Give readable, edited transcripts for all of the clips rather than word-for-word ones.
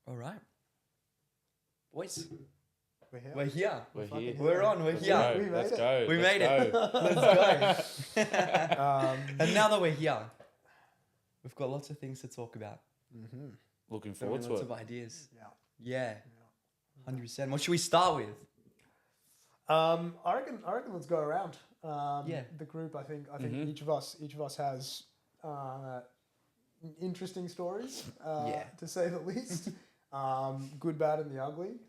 All right. Boys, We're here. we're here. We're fucking here. here. We're on. We're Let's here. go. We made Let's it. go. We Let's made it. go. Let's go. And now that we're here, we've got lots of things to talk about. Mm-hmm. Looking There are forward to lots it. of ideas. Yeah. Yeah, 100%. What should we start with? I reckon let's go around. Yeah. The group. I think Mhm. each of us has interesting stories. Yeah. To say the least. Good, bad, and the ugly.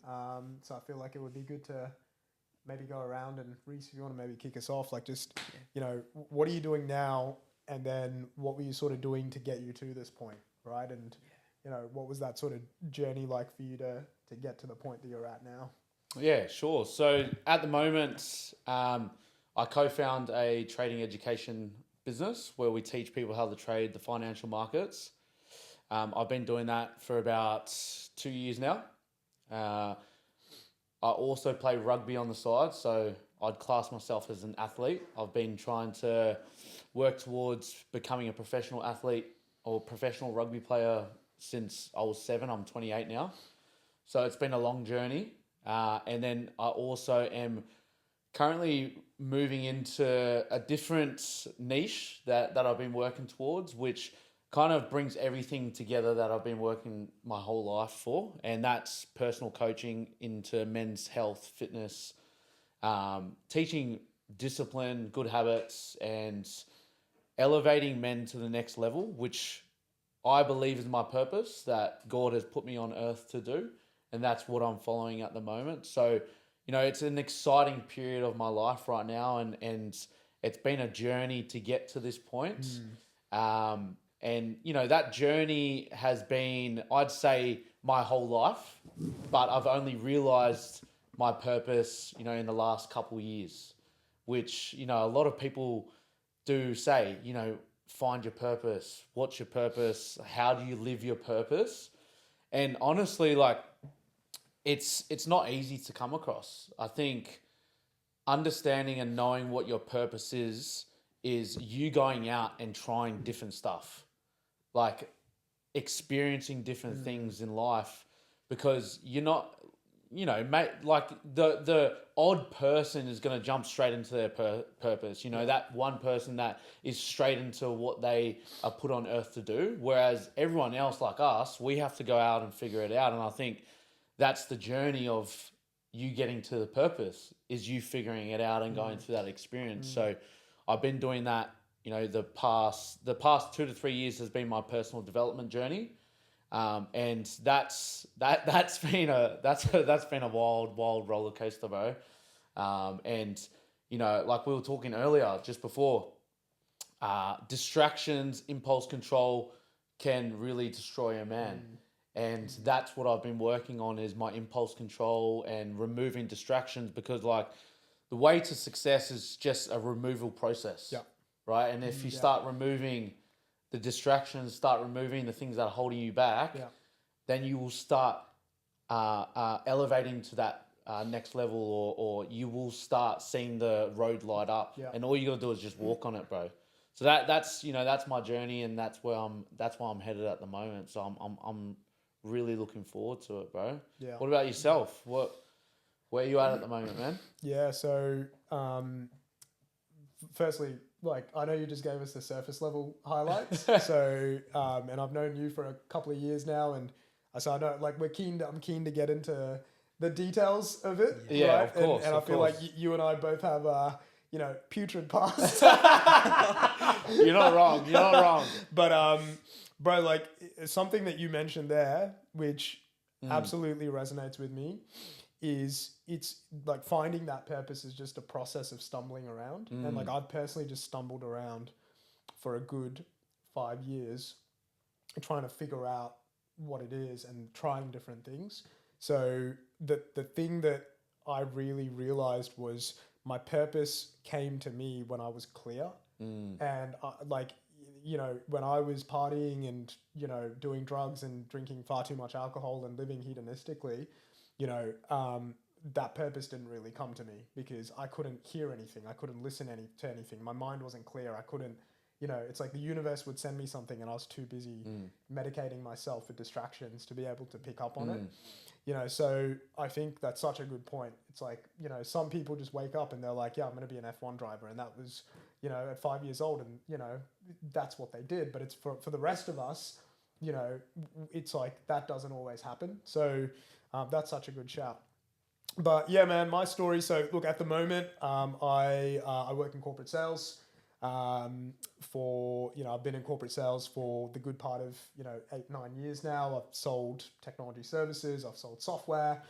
So I feel like it would be good to maybe go around and Reece, if you want to maybe kick us off, like just what are you doing now, and then what were you sort of doing to get you to this point, right? And what was that sort of journey like for you to get to the point that you're at now? Yeah, sure. So at the moment, I co-found a trading education business where we teach people how to trade the financial markets. I've been doing that for about 2 years now. I also play rugby on the side, so I'd class myself as an athlete. I've been trying to work towards becoming a professional athlete or professional rugby player since I was 7. I'm 28 now. So it's been a long journey. And then I also am currently moving into a different niche that I've been working towards, which kind of brings everything together that I've been working my whole life for. And that's personal coaching into men's health, fitness, teaching discipline, good habits, and elevating men to the next level, which I believe is my purpose that God has put me on earth to do. And that's what I'm following at the moment. So, it's an exciting period of my life right now. And it's been a journey to get to this point. And that journey has been, I'd say, my whole life. But I've only realized my purpose, in the last couple of years. Which, a lot of people do say, find your purpose. What's your purpose? How do you live your purpose? And honestly, it's not easy to come across. I think understanding and knowing what your purpose is you going out and trying different stuff, like experiencing different things in life, because you're not, like the odd person is going to jump straight into their purpose. That one person that is straight into what they are put on earth to do, whereas everyone else like us, we have to go out and figure it out. And I think that's the journey of you getting to the purpose, is you figuring it out and going through that experience. So I've been doing that, the past 2 to 3 years has been my personal development journey. And that's been a wild roller coaster, bro. And like we were talking earlier, just before, distractions, impulse control can really destroy a man. And that's what I've been working on, is my impulse control and removing distractions, because the way to success is just a removal process. Yeah. Right. And if you start removing the distractions, start removing the things that are holding you back, then you will start elevating to that next level, or you will start seeing the road light up. Yeah. And all you got to do is just walk on it, bro. So that's my journey, and that's where I'm headed at the moment. So I'm really looking forward to it, bro. Yeah. What about yourself? Where are you at the moment, man? Yeah. So, firstly, I know you just gave us the surface level highlights. So, and I've known you for a couple of years now, and so I know, I'm keen to get into the details of it. Yeah, right? of course. And I feel like you and I both have putrid past. You're not wrong. But bro, something that you mentioned there, which absolutely resonates with me, is it's like finding that purpose is just a process of stumbling around. And I've personally just stumbled around for a good 5 years trying to figure out what it is and trying different things. So the thing that I really realized was my purpose came to me when I was clear. And when I was partying and, doing drugs and drinking far too much alcohol and living hedonistically, that purpose didn't really come to me because I couldn't hear anything. I couldn't listen to anything. My mind wasn't clear. I couldn't you know, it's like the universe would send me something and I was too busy medicating myself with distractions to be able to pick up on it. You know, so I think that's such a good point. It's like, you know, some people just wake up and they're like, yeah, I'm going to be an F1 driver. And that was, you know, at 5 years old, and, you know, that's what they did. But it's for the rest of us, you know, it's like that doesn't always happen. So that's such a good shout. But yeah, man, my story. So look, at the moment, I work in corporate sales. For, you know, I've been in corporate sales for the good part of, you know, 8-9 years now. I've sold technology services. I've sold software.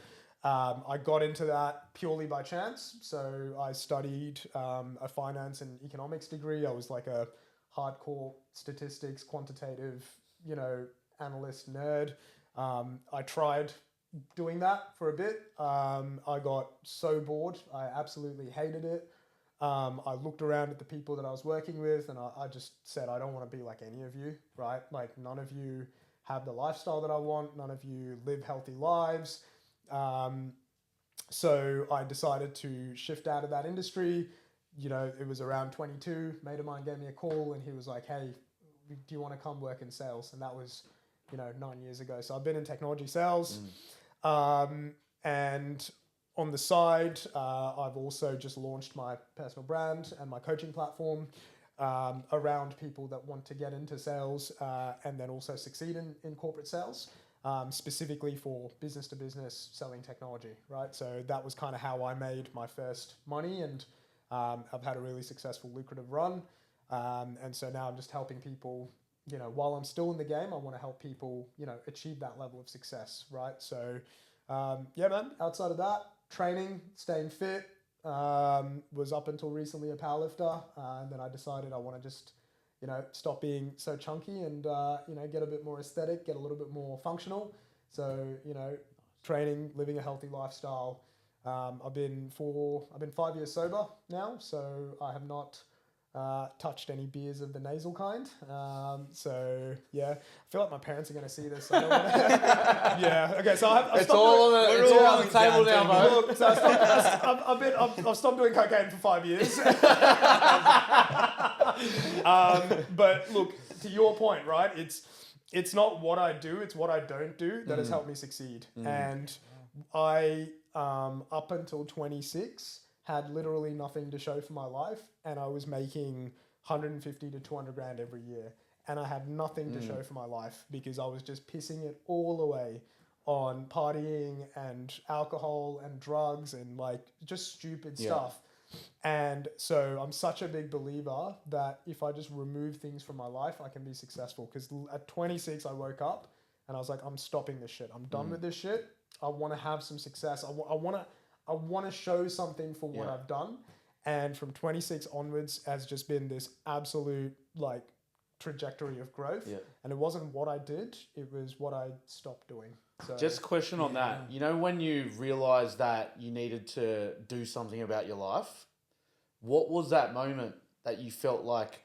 I got into that purely by chance. So I studied a finance and economics degree. I was like a hardcore statistics, quantitative, you know, analyst nerd. I tried doing that for a bit. I got so bored. I absolutely hated it. I looked around at the people that I was working with, and I just said, I don't want to be like any of you, right? Like, none of you have the lifestyle that I want. None of you live healthy lives. So I decided to shift out of that industry. You know, it was around 22. A mate of mine gave me a call, and he was like, hey, do you want to come work in sales? And that was, you know, 9 years ago. So I've been in technology sales. And on the side, I've also just launched my personal brand and my coaching platform around people that want to get into sales and then also succeed in corporate sales, specifically for business to business selling technology, right? So that was kind of how I made my first money, and I've had a really successful, lucrative run. And so now I'm just helping people, you know, while I'm still in the game, I want to help people, you know, achieve that level of success, right? So yeah, man, outside of that, training, staying fit, was up until recently a powerlifter. And then I decided I want to just, you know, stop being so chunky and, you know, get a bit more aesthetic, get a little bit more functional. So, you know, training, living a healthy lifestyle. I've been 5 years sober now, so I have not touched any beers of the nasal kind. So yeah, I feel like my parents are going to see this. So I don't wanna yeah. Okay. So it's all on the table now, bro. Look, so I've stopped doing cocaine for 5 years. But look, to your point, right? It's not what I do, it's what I don't do that has helped me succeed. And I, up until 26, had literally nothing to show for my life, and I was making 150 to 200 grand every year, and I had nothing to show for my life because I was just pissing it all away on partying and alcohol and drugs and like just stupid stuff. And so I'm such a big believer that if I just remove things from my life, I can be successful. Because at 26, I woke up and I was like, I'm stopping this shit. I'm done with this shit. I want to have some success. I want to show something for what I've done. And from 26 onwards has just been this absolute like trajectory of growth. And it wasn't what I did, it was what I stopped doing. So, just a question on that. You know, when you realized that you needed to do something about your life, what was that moment that you felt like,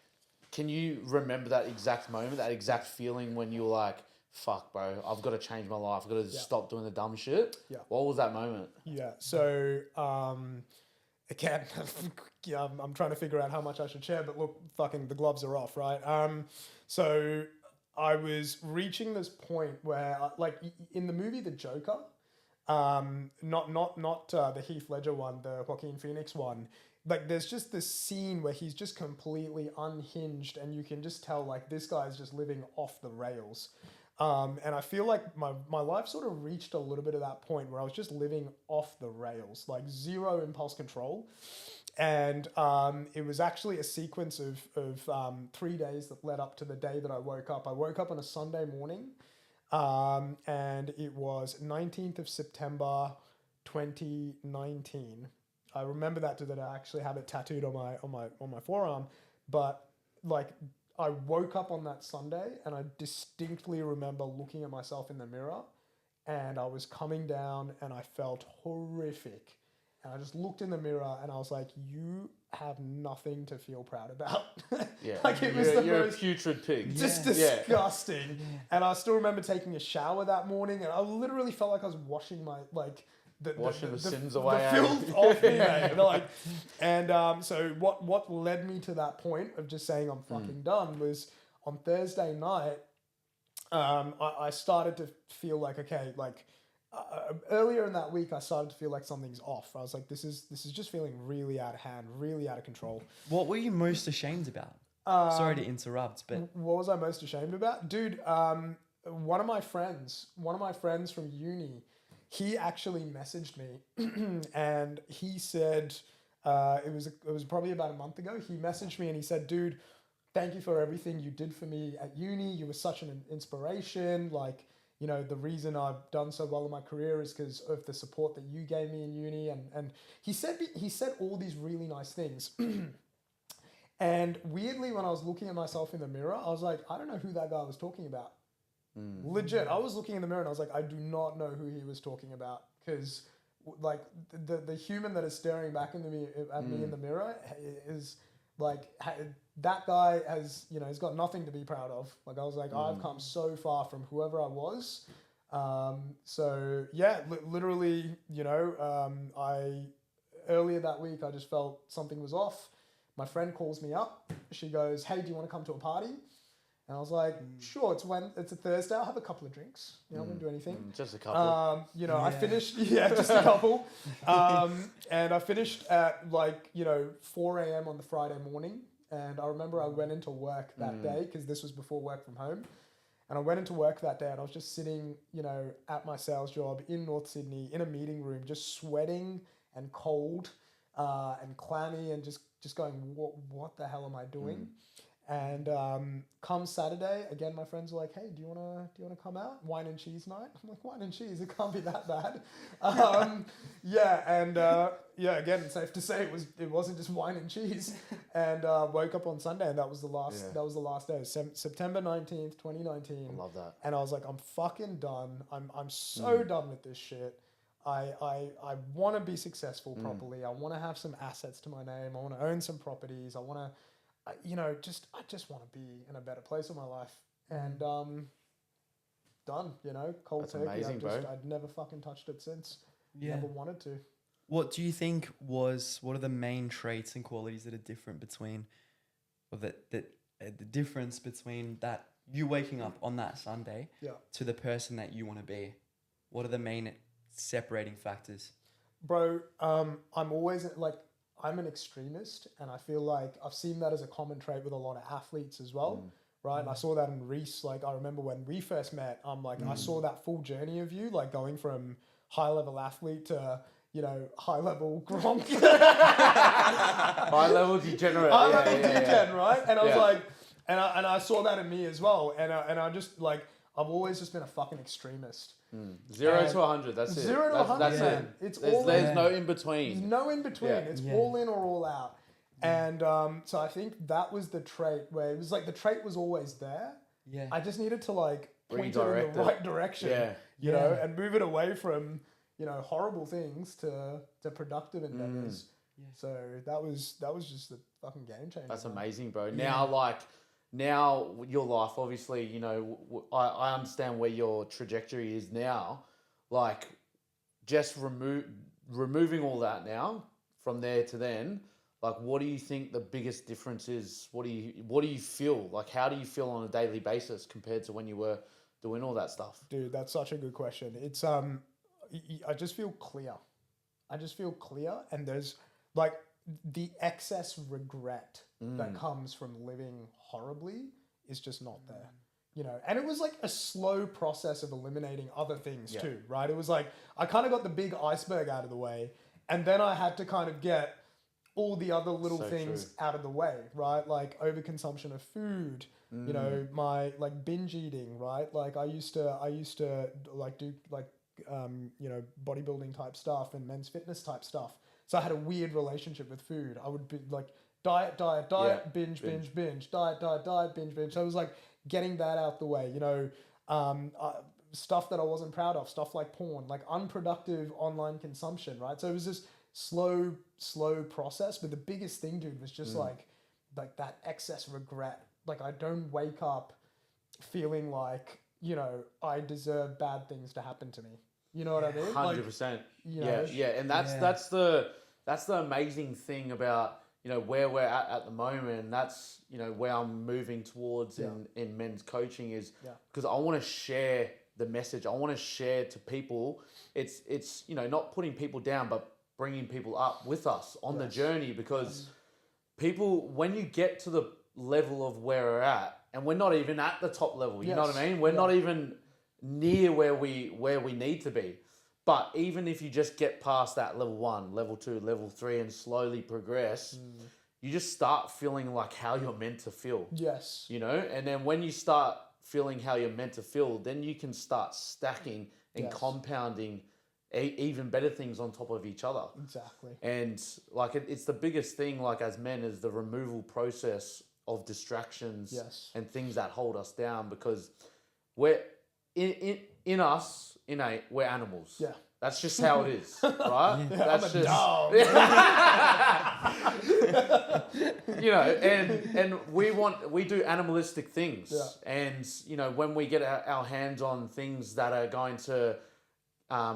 can you remember that exact moment, that exact feeling when you were like, fuck, bro, I've got to change my life. I've got to stop doing the dumb shit. What was that moment? So, again, I'm trying to figure out how much I should share, but look, fucking the gloves are off, right? So I was reaching this point where, like, in the movie The Joker, not the Heath Ledger one, the Joaquin Phoenix one, like, there's just this scene where he's just completely unhinged, and you can just tell, like, this guy's just living off the rails. And I feel like my life sort of reached a little bit of that point where I was just living off the rails, like zero impulse control. And it was actually a sequence of 3 days that led up to the day that I woke up. I woke up on a Sunday morning, and it was 19th of September, 2019. I remember that today. I actually have it tattooed on my forearm. But like, I woke up on that Sunday and I distinctly remember looking at myself in the mirror, and I was coming down and I felt horrific. And I just looked in the mirror and I was like, you have nothing to feel proud about. Like, it was you're a putrid pig. Just disgusting. And I still remember taking a shower that morning, and I literally felt like I was washing my, like, Washing the sins the away. filth off me, mate. Like, and so what led me to that point of just saying I'm fucking done was on Thursday night. I started to feel like, okay, like earlier in that week, I started to feel like something's off. I was like, this is just feeling really out of hand, really out of control. What were you most ashamed about? Sorry to interrupt, but What was I most ashamed about? Dude, one of my friends from uni, he actually messaged me and he said, it was probably about a month ago. He messaged me and he said, dude, thank you for everything you did for me at uni. You were such an inspiration. Like, you know, the reason I've done so well in my career is because of the support that you gave me in uni. And he said all these really nice things. And weirdly, when I was looking at myself in the mirror, I was like, I don't know who that guy was talking about. Legit. I was looking in the mirror and I was like, I do not know who he was talking about. Because like the human that is staring back at me in the mirror is like, that guy has, you know, he's got nothing to be proud of. Like I was like, I've come so far from whoever I was. So yeah, literally, you know, earlier that week, I just felt something was off. My friend calls me up. She goes, hey, do you want to come to a party? And I was like, sure, it's a Thursday. I'll have a couple of drinks. You know, I won't do anything. Just a couple. You know, I finished, just a couple. And I finished at like, you know, 4 a.m. on the Friday morning. And I remember I went into work that day because this was before work from home. And I went into work that day and I was just sitting, you know, at my sales job in North Sydney in a meeting room, just sweating and cold and clammy and just going, what the hell am I doing? And come Saturday, again, my friends were like, hey, do you wanna come out? Wine and cheese night? I'm like, wine and cheese? It can't be that bad. Again, it's safe to say it wasn't just wine and cheese. And woke up on Sunday and that was the last day. September 19th, 2019. I love that. And I was like, I'm fucking done. I'm so done with this shit. I want to be successful properly. I want to have some assets to my name. I want to own some properties. I want to, you know, I just want to be in a better place in my life. And done, you know, cold That's turkey. amazing, bro. I'd never fucking touched it since. Yeah. Never wanted to. What do you think what are the main traits and qualities that are different between, or the difference between that you waking up on that Sunday to the person that you want to be? What are the main separating factors? Bro, I'm always like, I'm an extremist, and I feel like I've seen that as a common trait with a lot of athletes as well, right? And I saw that in Reece. Like, I remember when we first met, I saw that full journey of you, like going from high-level athlete to, you know, high-level Gronk. High-level degenerate. High-level degen, right? And I was like, and I saw that in me as well. And I just, like, I've always just been a fucking extremist. 0 to 100. That's it. 0 to 100. That's Man. it. There's no in between. There's no in between. Yeah. It's all in or all out. And so I think that was the trait where it was like the trait was always there. Yeah. I just needed to like point it in Redirect the right direction. You know, and move it away from, you know, horrible things to productive endeavors. So that was just the fucking game changer. That's amazing, bro. Now your life, obviously, you know, I understand where your trajectory is now. Like, just removing all that now from there to then. Like, what do you think the biggest difference is? What do you feel? Like, how do you feel on a daily basis compared to when you were doing all that stuff? Dude, that's such a good question. It's I just feel clear. And there's like the excess regret that comes from living horribly is just not there. You know, and it was like a slow process of eliminating other things too, right? It was like I kind of got the big iceberg out of the way, and then I had to kind of get all the other little things out of the way, right? Like overconsumption of food, you know, my like binge eating, right? Like I used to like do like you know, bodybuilding type stuff and men's fitness type stuff. So I had a weird relationship with food. I would be like diet, binge, diet, binge. So it was like getting that out the way, you know, stuff that I wasn't proud of, stuff like porn, like unproductive online consumption, right? So it was this slow process. But the biggest thing, dude, was just like that excess regret. Like I don't wake up feeling like, you know, I deserve bad things to happen to me. You know what I mean? 100%. You know, Yeah. And that's the amazing thing about, you know, where we're at the moment. And that's, you know, where I'm moving towards in men's coaching is because I want to share the message. I want to share to people. It's, you know, not putting people down, but bringing people up with us on the journey, because people, when you get to the level of where we're at, and we're not even at the top level, you know what I mean? We're not even near where we need to be. But even if you just get past that level 1, level 2, level 3, and slowly progress, you just start feeling like how you're meant to feel. Yes. You know? And then when you start feeling how you're meant to feel, then you can start stacking and compounding even better things on top of each other. Exactly. And like it's the biggest thing, like as men, is the removal process of distractions and things that hold us down, because we're in us innate, we're animals. Yeah. That's just how it is, right? That's I'm a dog. You know, and we do animalistic things. Yeah. And, you know, when we get our hands on things that are going to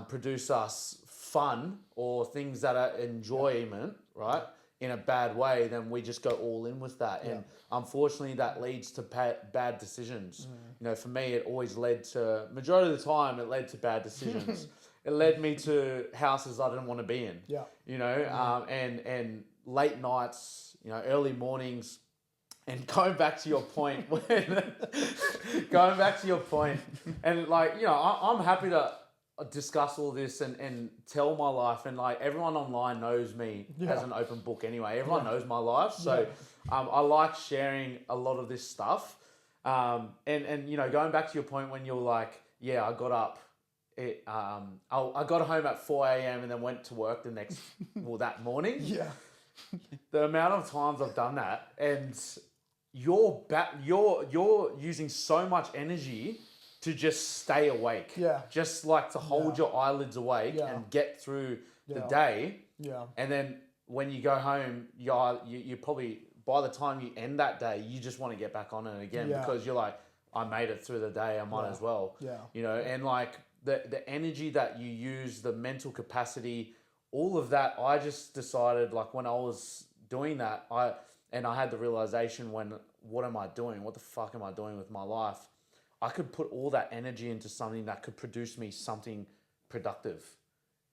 produce us fun or things that are enjoyment, right, in a bad way, then we just go all in with that. And unfortunately, that leads to bad decisions. You know, for me, it always led to, majority of the time, it led to bad decisions. It led me to houses I didn't want to be in. Yeah. You know, and late nights, you know, early mornings. And going back to your point, and like, you know, I'm happy to discuss all this and tell my life, and like everyone online knows me as an open book anyway. Everyone knows my life, so I like sharing a lot of this stuff. And you know, going back to your point when you're like, I got up, I got home at 4 a.m. and then went to work the next that morning. Yeah, the amount of times I've done that, and you're using so much energy to just stay awake. Yeah. Just like to hold your eyelids awake and get through the day. Yeah. And then when you go home, you probably, by the time you end that day, you just want to get back on it again because you're like, I made it through the day, I might as well. Yeah. You know, and like the energy that you use, the mental capacity, all of that, I just decided, like when I was doing that, I had the realization what am I doing? What the fuck am I doing with my life? I could put all that energy into something that could produce me something productive,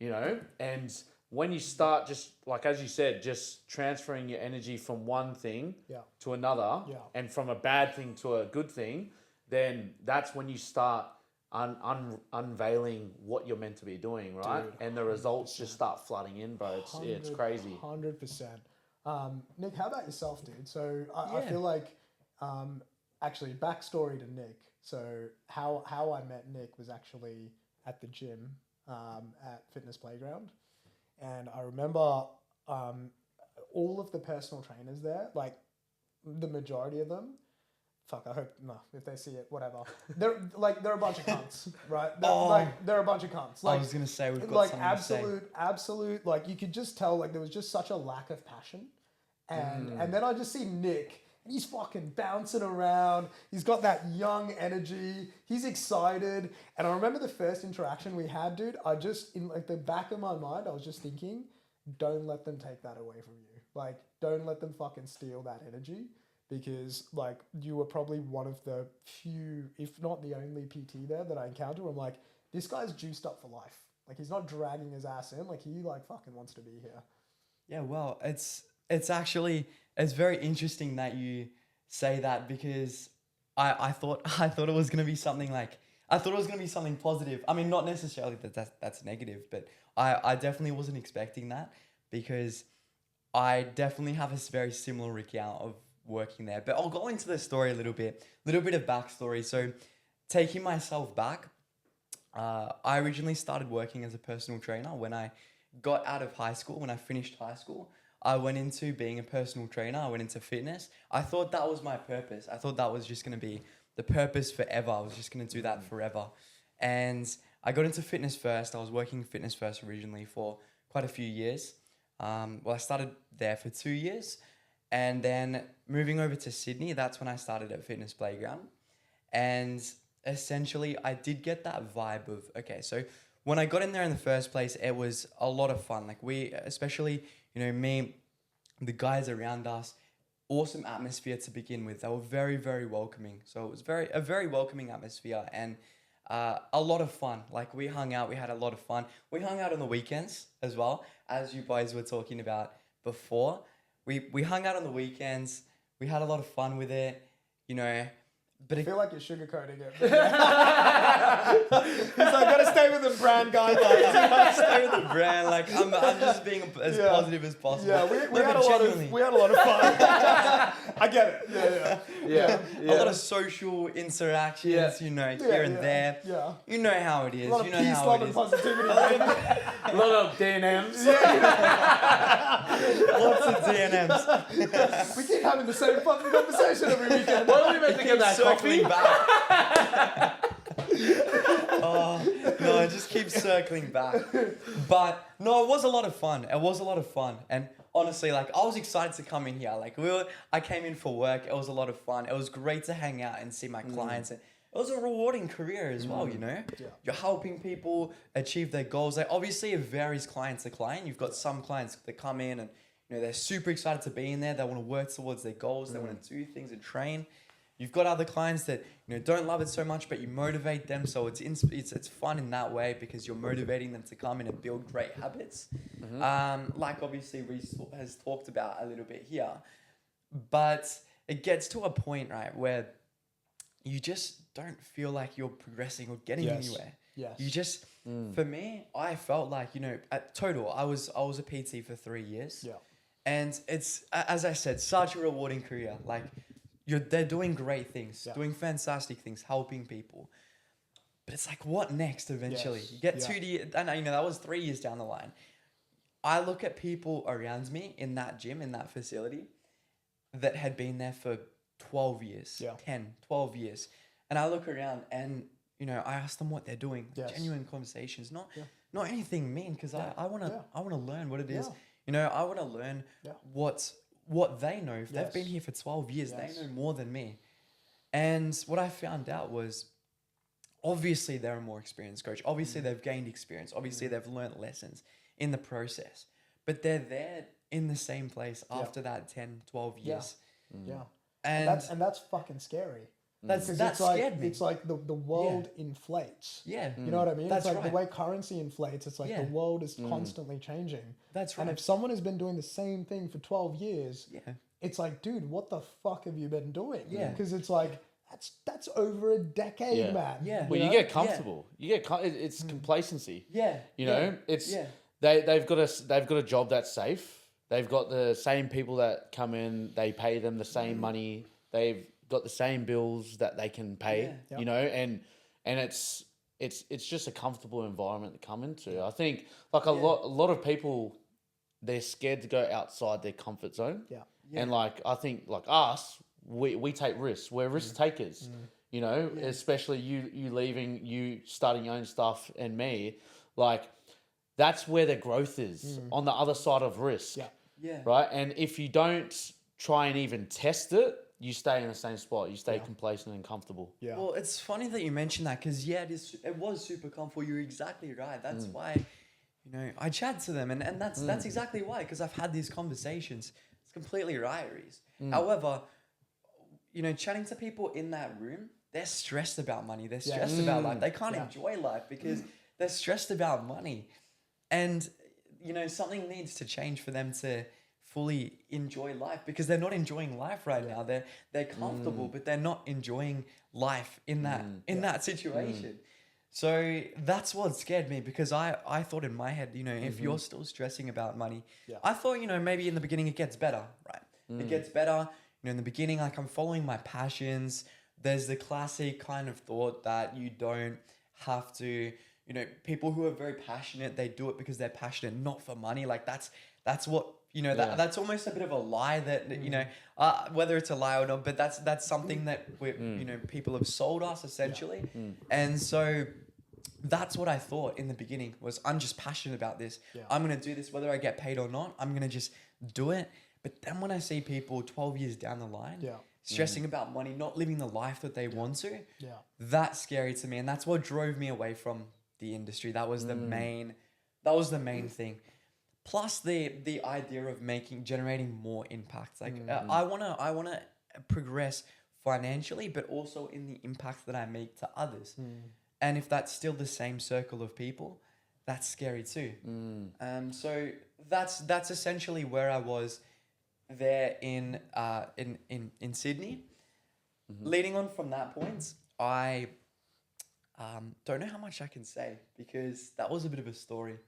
you know? And when you start just, like, as you said, just transferring your energy from one thing to another and from a bad thing to a good thing, then that's when you start unveiling what you're meant to be doing, right? Dude, and the results just start flooding in, bro. It's crazy. 100%. Nick, how about yourself, dude? So I feel like, actually, backstory to Nick. So how I met Nick was actually at the gym at Fitness Playground. And I remember all of the personal trainers there, like the majority of them, I hope, if they see it, whatever. They're a bunch of cunts, right? They're a bunch of cunts. Like, I was going to say, we've got like something absolute, like you could just tell, like there was just such a lack of passion. And then I just see Nick, and he's fucking bouncing around. He's got that young energy. He's excited. And I remember the first interaction we had, dude, I just, in like the back of my mind, I was just thinking, don't let them take that away from you. Like, don't let them fucking steal that energy, because like you were probably one of the few, if not the only PT there that I encountered where I'm like, this guy's juiced up for life. Like he's not dragging his ass in. Like he like fucking wants to be here. Yeah, well, it's actually, it's very interesting that you say that, because I thought it was going to be something like, I thought it was going to be something positive. I mean, not necessarily that's negative, but I definitely wasn't expecting that, because I definitely have a very similar recount of working there. But I'll go into the story a little bit of backstory. So taking myself back, I originally started working as a personal trainer when I got out of high school. When I finished high school, I went into being a personal trainer. I went into fitness. I thought that was my purpose. I thought that was just going to be the purpose forever. I was just going to do that forever. And I got into fitness first. I was working fitness first originally for quite a few years. Well, I started there for 2 years. And then moving over to Sydney, that's when I started at Fitness Playground. And essentially I did get that vibe of, okay, so when I got in there in the first place, it was a lot of fun. Like we, especially, me, the guys around us, awesome atmosphere to begin with. They were very, very welcoming. So it was a very welcoming atmosphere and a lot of fun. Like we hung out, we had a lot of fun. We hung out on the weekends as well, as you boys were talking about before. We hung out on the weekends. We had a lot of fun with it, But I feel like you're sugarcoating it. He's like, gotta stay with the brand guidelines. Stay with the brand. Like I'm just being as positive as possible. Yeah, we had a lot of fun. I get it. Yeah. A lot of social interactions, here and there. Yeah. You know how it is. A lot of peace, love, and positivity. A lot of D&Ms. Lots of DNMs. We keep having the same fucking conversation every weekend. What are we meant to get that coffee? Back. Oh no, it just keeps circling back. But no, it was a lot of fun. And honestly, like I was excited to come in here. Like I came in for work. It was a lot of fun. It was great to hang out and see my clients. And it was a rewarding career as well. Yeah. You're helping people achieve their goals. Like obviously, it varies client to client. You've got some clients that come in and they're super excited to be in there. They want to work towards their goals. They want to do things and train. You've got other clients that don't love it so much, but you motivate them, so it's fun in that way because you're motivating them to come in and build great habits. Like obviously Reece has talked about a little bit here, but it gets to a point, right, where you just don't feel like you're progressing or getting anywhere. Yes. You just, for me, I felt like at total, I was a PT for 3 years. Yeah. And it's, as I said, such a rewarding career. Like. They're doing great things, doing fantastic things, helping people. But it's like, what next eventually? Yes. You get 2 years, and that was 3 years down the line. I look at people around me in that gym, in that facility, that had been there for 12 years, 10, 12 years. And I look around and, I ask them what they're doing. Yes. Genuine conversations, not anything mean, because I want to learn what it is. Yeah. I want to learn what they know. If they've been here for 12 years, they know more than me. And what I found out was, obviously they're a more experienced coach. Obviously they've gained experience. Obviously they've learnt lessons in the process. But they're there in the same place after that 10, 12 years. Yeah. And that's fucking scary. That scared me. It's like the world inflates. Yeah. You know what I mean? That's it's like right. the way currency inflates. It's like the world is constantly changing. That's right. And if someone has been doing the same thing for 12 years, it's like, dude, what the fuck have you been doing? Yeah. Because it's like, that's over a decade, man. Yeah. Well, you get comfortable. You get it's complacency. Yeah. It's they've got a job that's safe. They've got the same people that come in. They pay them the same money. They've got the same bills that they can pay. And it's just a comfortable environment to come into. I think like a lot of people, they're scared to go outside their comfort zone. Yeah. And like I think like us, we take risks. We're risk takers. Especially you leaving, you starting your own stuff, and me, like that's where the growth is on the other side of risk. Yeah. Right. And if you don't try and even test it, you stay in the same spot. You stay complacent and comfortable. Yeah. Well, it's funny that you mentioned that because it was super comfortable. You're exactly right. That's why, I chat to them, and that's exactly why, because I've had these conversations. It's completely right, Reece. However, chatting to people in that room, they're stressed about money. They're stressed about life. They can't enjoy life because they're stressed about money, and something needs to change for them to fully enjoy life, because they're not enjoying life right now. They're comfortable, but they're not enjoying life in that situation. So that's what scared me, because I thought in my head, if you're still stressing about money, I thought, maybe in the beginning it gets better, right? It gets better. In the beginning, like I'm following my passions. There's the classic kind of thought that you don't have to, people who are very passionate, they do it because they're passionate, not for money. Like that's what, that's almost a bit of a lie that, whether it's a lie or not, but that's something that people have sold us essentially. And so that's what I thought in the beginning was, I'm just passionate about this. I'm going to do this, whether I get paid or not, I'm going to just do it. But then when I see people 12 years down the line, stressing about money, not living the life that they want to. Yeah. That's scary to me. And that's what drove me away from the industry. That was the main thing. Plus the idea of generating more impact. Like I wanna progress financially, but also in the impact that I make to others. And if that's still the same circle of people, that's scary too. So that's essentially where I was there in Sydney. Leading on from that point, I don't know how much I can say because that was a bit of a story,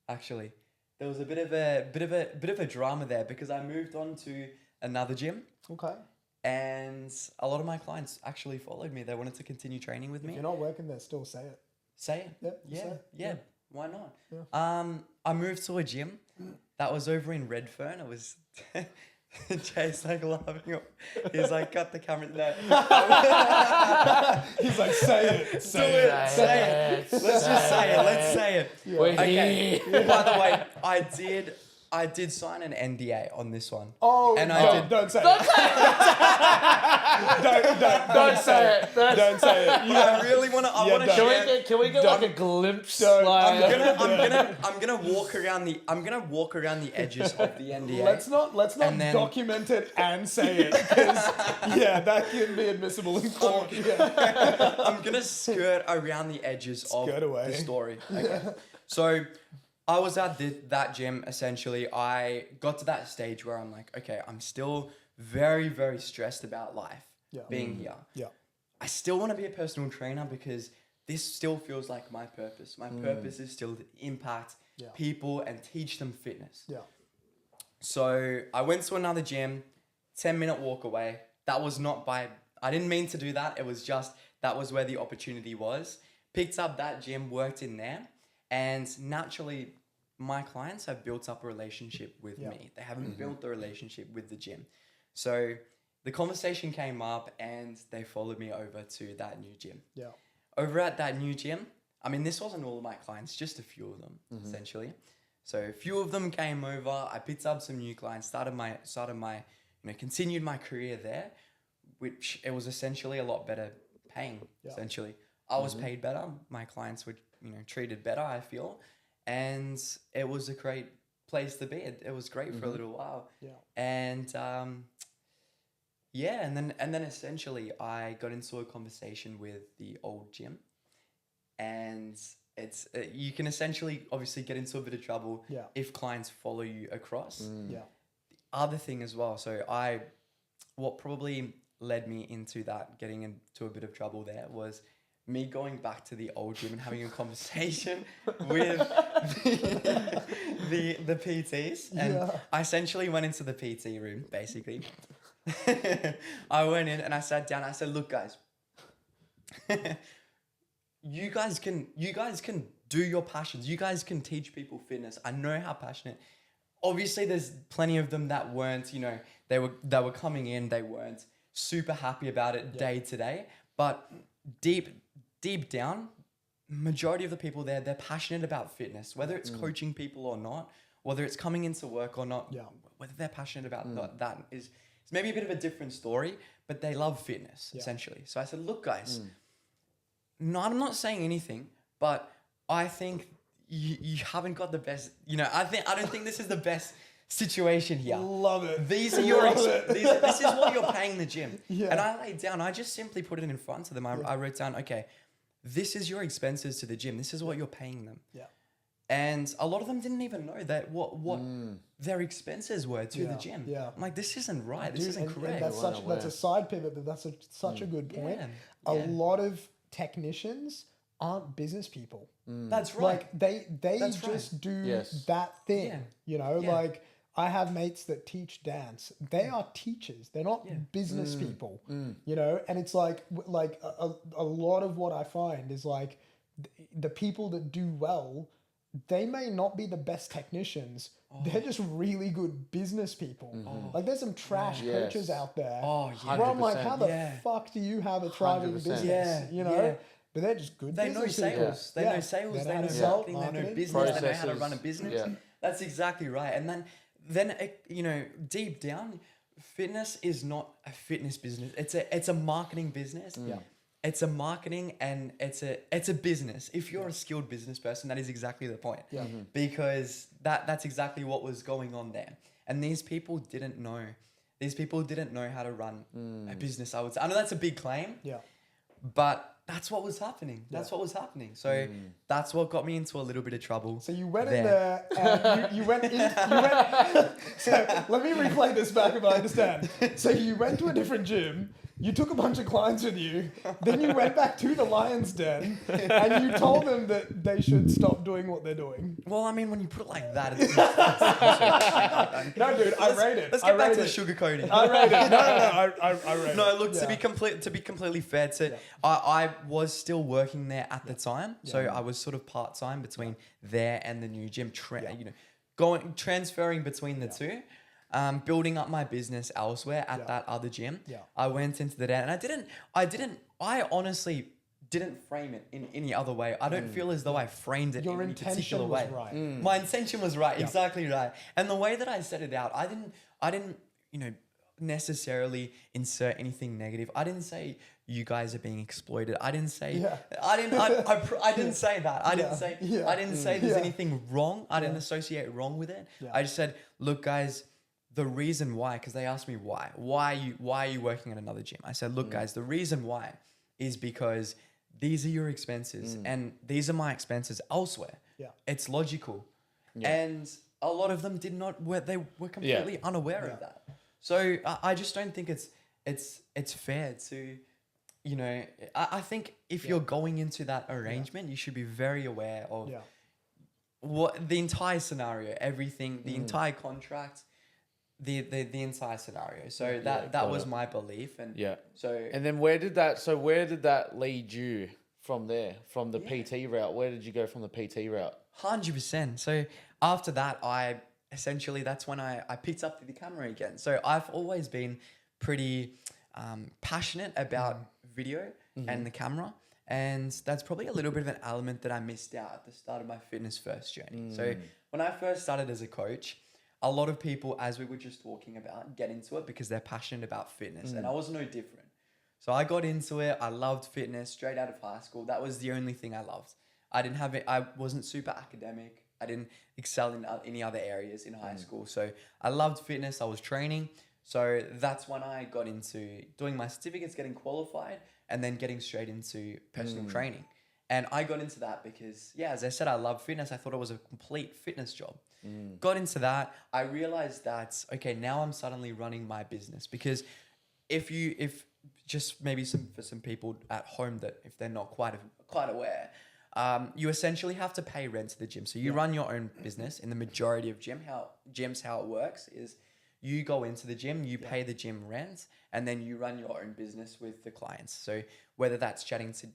actually. There was a bit of a drama there because I moved on to another gym. Okay. And a lot of my clients actually followed me. They wanted to continue training with me. If you're not working there, still say it. Say it. Yep, Yeah. say it. Yeah. Why not? Yeah. I moved to a gym that was over in Redfern. It was Jay's like laughing. He's like, cut the camera there. He's like, say it. Say it. Let's just say it. Let's say it. Yeah. Okay. By the way, I did sign an NDA on this one. Oh, and don't say it. Don't say it. Don't say it. I really want to. I want to share. Can we get like a glimpse? I'm gonna walk around the edges of the NDA. Let's not document it and say it because that can be admissible in court. I'm gonna skirt around the edges of the story. Okay. So I was at that gym, essentially. I got to that stage where I'm like, okay, I'm still very, very stressed about life being here. Yeah. I still want to be a personal trainer because this still feels like my purpose. My purpose is still to impact people and teach them fitness. Yeah. So I went to another gym, 10-minute walk away. That was not I didn't mean to do that. It was just, that was where the opportunity was. Picked up that gym, worked in there. And naturally, my clients have built up a relationship with me. They haven't built the relationship with the gym. So the conversation came up and they followed me over to that new gym. Yeah. Over at that new gym, I mean, this wasn't all of my clients, just a few of them, essentially. So a few of them came over. I picked up some new clients, continued my career there, which it was essentially a lot better paying, essentially. I was paid better. My clients were treated better, I feel. And it was a great place to be. It was great for a little while. Yeah. And and then essentially I got into a conversation with the old gym. And it's you can essentially obviously get into a bit of trouble if clients follow you across. The other thing as well, so what probably led me into that, getting into a bit of trouble there, was me going back to the old gym and having a conversation with the PTs. And I essentially went into the PT room, basically. I went in and I sat down. I said, look, guys, you guys can do your passions. You guys can teach people fitness. I know how passionate. Obviously, there's plenty of them that weren't, they were coming in, they weren't super happy about it day to day. But deep down, majority of the people there, they're passionate about fitness, whether it's coaching people or not, whether it's coming into work or not, whether they're passionate about that is maybe a bit of a different story, but they love fitness, essentially. So I said, look, guys, no, I'm not saying anything, but I think you haven't got the best, I don't think this is the best situation here. Love it. These are your this is what you're paying the gym. And I laid down, I just simply put it in front of them. I wrote down, okay, this is your expenses to the gym. This is what you're paying them. Yeah. And a lot of them didn't even know that what their expenses were to the gym. Yeah. I'm like, this isn't right. This isn't correct. And that's a side pivot, but that's such a good point. Yeah. A lot of technicians aren't business people. That's right. Like they just do that thing. Like I have mates that teach dance. They are teachers. They're not business people. And it's like a lot of what I find is like the people that do well, they may not be the best technicians. They're just really good business people. Like there's some trash coaches out there. Where I'm like, how the fuck do you have a thriving business? But they're just good. They know sales. They know sales. They know marketing. They know business. Processes. They know how to run a business. Yeah. That's exactly right. And then deep down, fitness is not a fitness business. It's a marketing business. Yeah. It's a marketing and it's a business. If you're a skilled business person, that is exactly the point. Yeah. Because that's exactly what was going on there. And these people didn't know. These people didn't know how to run a business, I would say. I know that's a big claim. Yeah. But that's what was happening. That's what was happening. So that's what got me into a little bit of trouble. So you went in there and you went in. So let me replay this back if I understand. So you went to a different gym. You took a bunch of clients with you. Then you went back to the lion's den and you told them that they should stop doing what they're doing. Well, I mean, when you put it like that, it's No, dude, I rate it. Let's get back to the sugarcoating. I rate it. No, I rate it. No, look, to be completely fair, I was still working there at the time, so I was sort of part time between there and the new gym, transferring between the two, building up my business elsewhere at that other gym. Yeah. I went into the den, and I honestly didn't frame it in any other way. I don't feel as though I framed it in any particular way. Right. My intention was right, exactly right. And the way that I set it out, I didn't, necessarily insert anything negative. I didn't say you guys are being exploited. I didn't say I didn't say that. I didn't say there's anything wrong. I didn't associate wrong with it. I just said, look guys, the reason why, because they asked me why are you working at another gym? I said, look guys, the reason why is because these are your expenses and these are my expenses elsewhere. Yeah. It's logical. Yeah. And a lot of them they were completely unaware of that. So I just don't think it's fair to, I think if you're going into that arrangement, you should be very aware of what the entire scenario, everything, the entire contract, the entire scenario. So that was my belief. And and then where did that lead you from there, from the PT route? Where did you go from the PT route? 100%. So after that, that's when I picked up the camera again. So I've always been pretty passionate about video and the camera. And that's probably a little bit of an element that I missed out at the start of my fitness first journey. So when I first started as a coach, a lot of people, as we were just talking about, get into it because they're passionate about fitness. And I was no different. So I got into it. I loved fitness straight out of high school. That was the only thing I loved. I wasn't super academic. I didn't excel in any other areas in high school. So I loved fitness. I was training. So that's when I got into doing my certificates, getting qualified, and then getting straight into personal training. And I got into that because, as I said, I love fitness. I thought it was a complete fitness job. Got into that. I realized that, okay, now I'm suddenly running my business. Because if just maybe for some people at home that if they're not quite aware, you essentially have to pay rent to the gym. So you run your own business. In the majority of gyms, how it works is you go into the gym, you pay the gym rent, and then you run your own business with the clients. So whether that's chatting to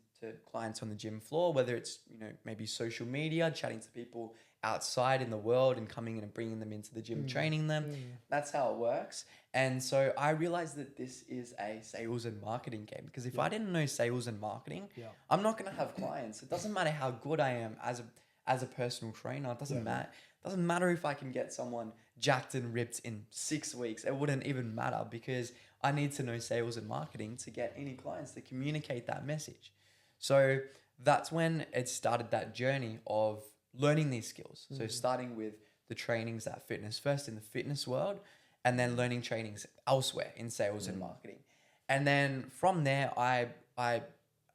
clients on the gym floor, whether it's maybe social media, chatting to people outside in the world and coming in and bringing them into the gym, training them, that's how it works. And so I realized that this is a sales and marketing game, because if I didn't know sales and marketing, I'm not going to have clients. It doesn't matter how good I am as a personal trainer. It doesn't matter. It doesn't matter if I can get someone jacked and ripped in 6 weeks. It wouldn't even matter, because I need to know sales and marketing to get any clients to communicate that message. So that's when it started, that journey of learning these skills. So starting with the trainings at Fitness First in the fitness world, and then learning trainings elsewhere in sales and marketing. And then from there, I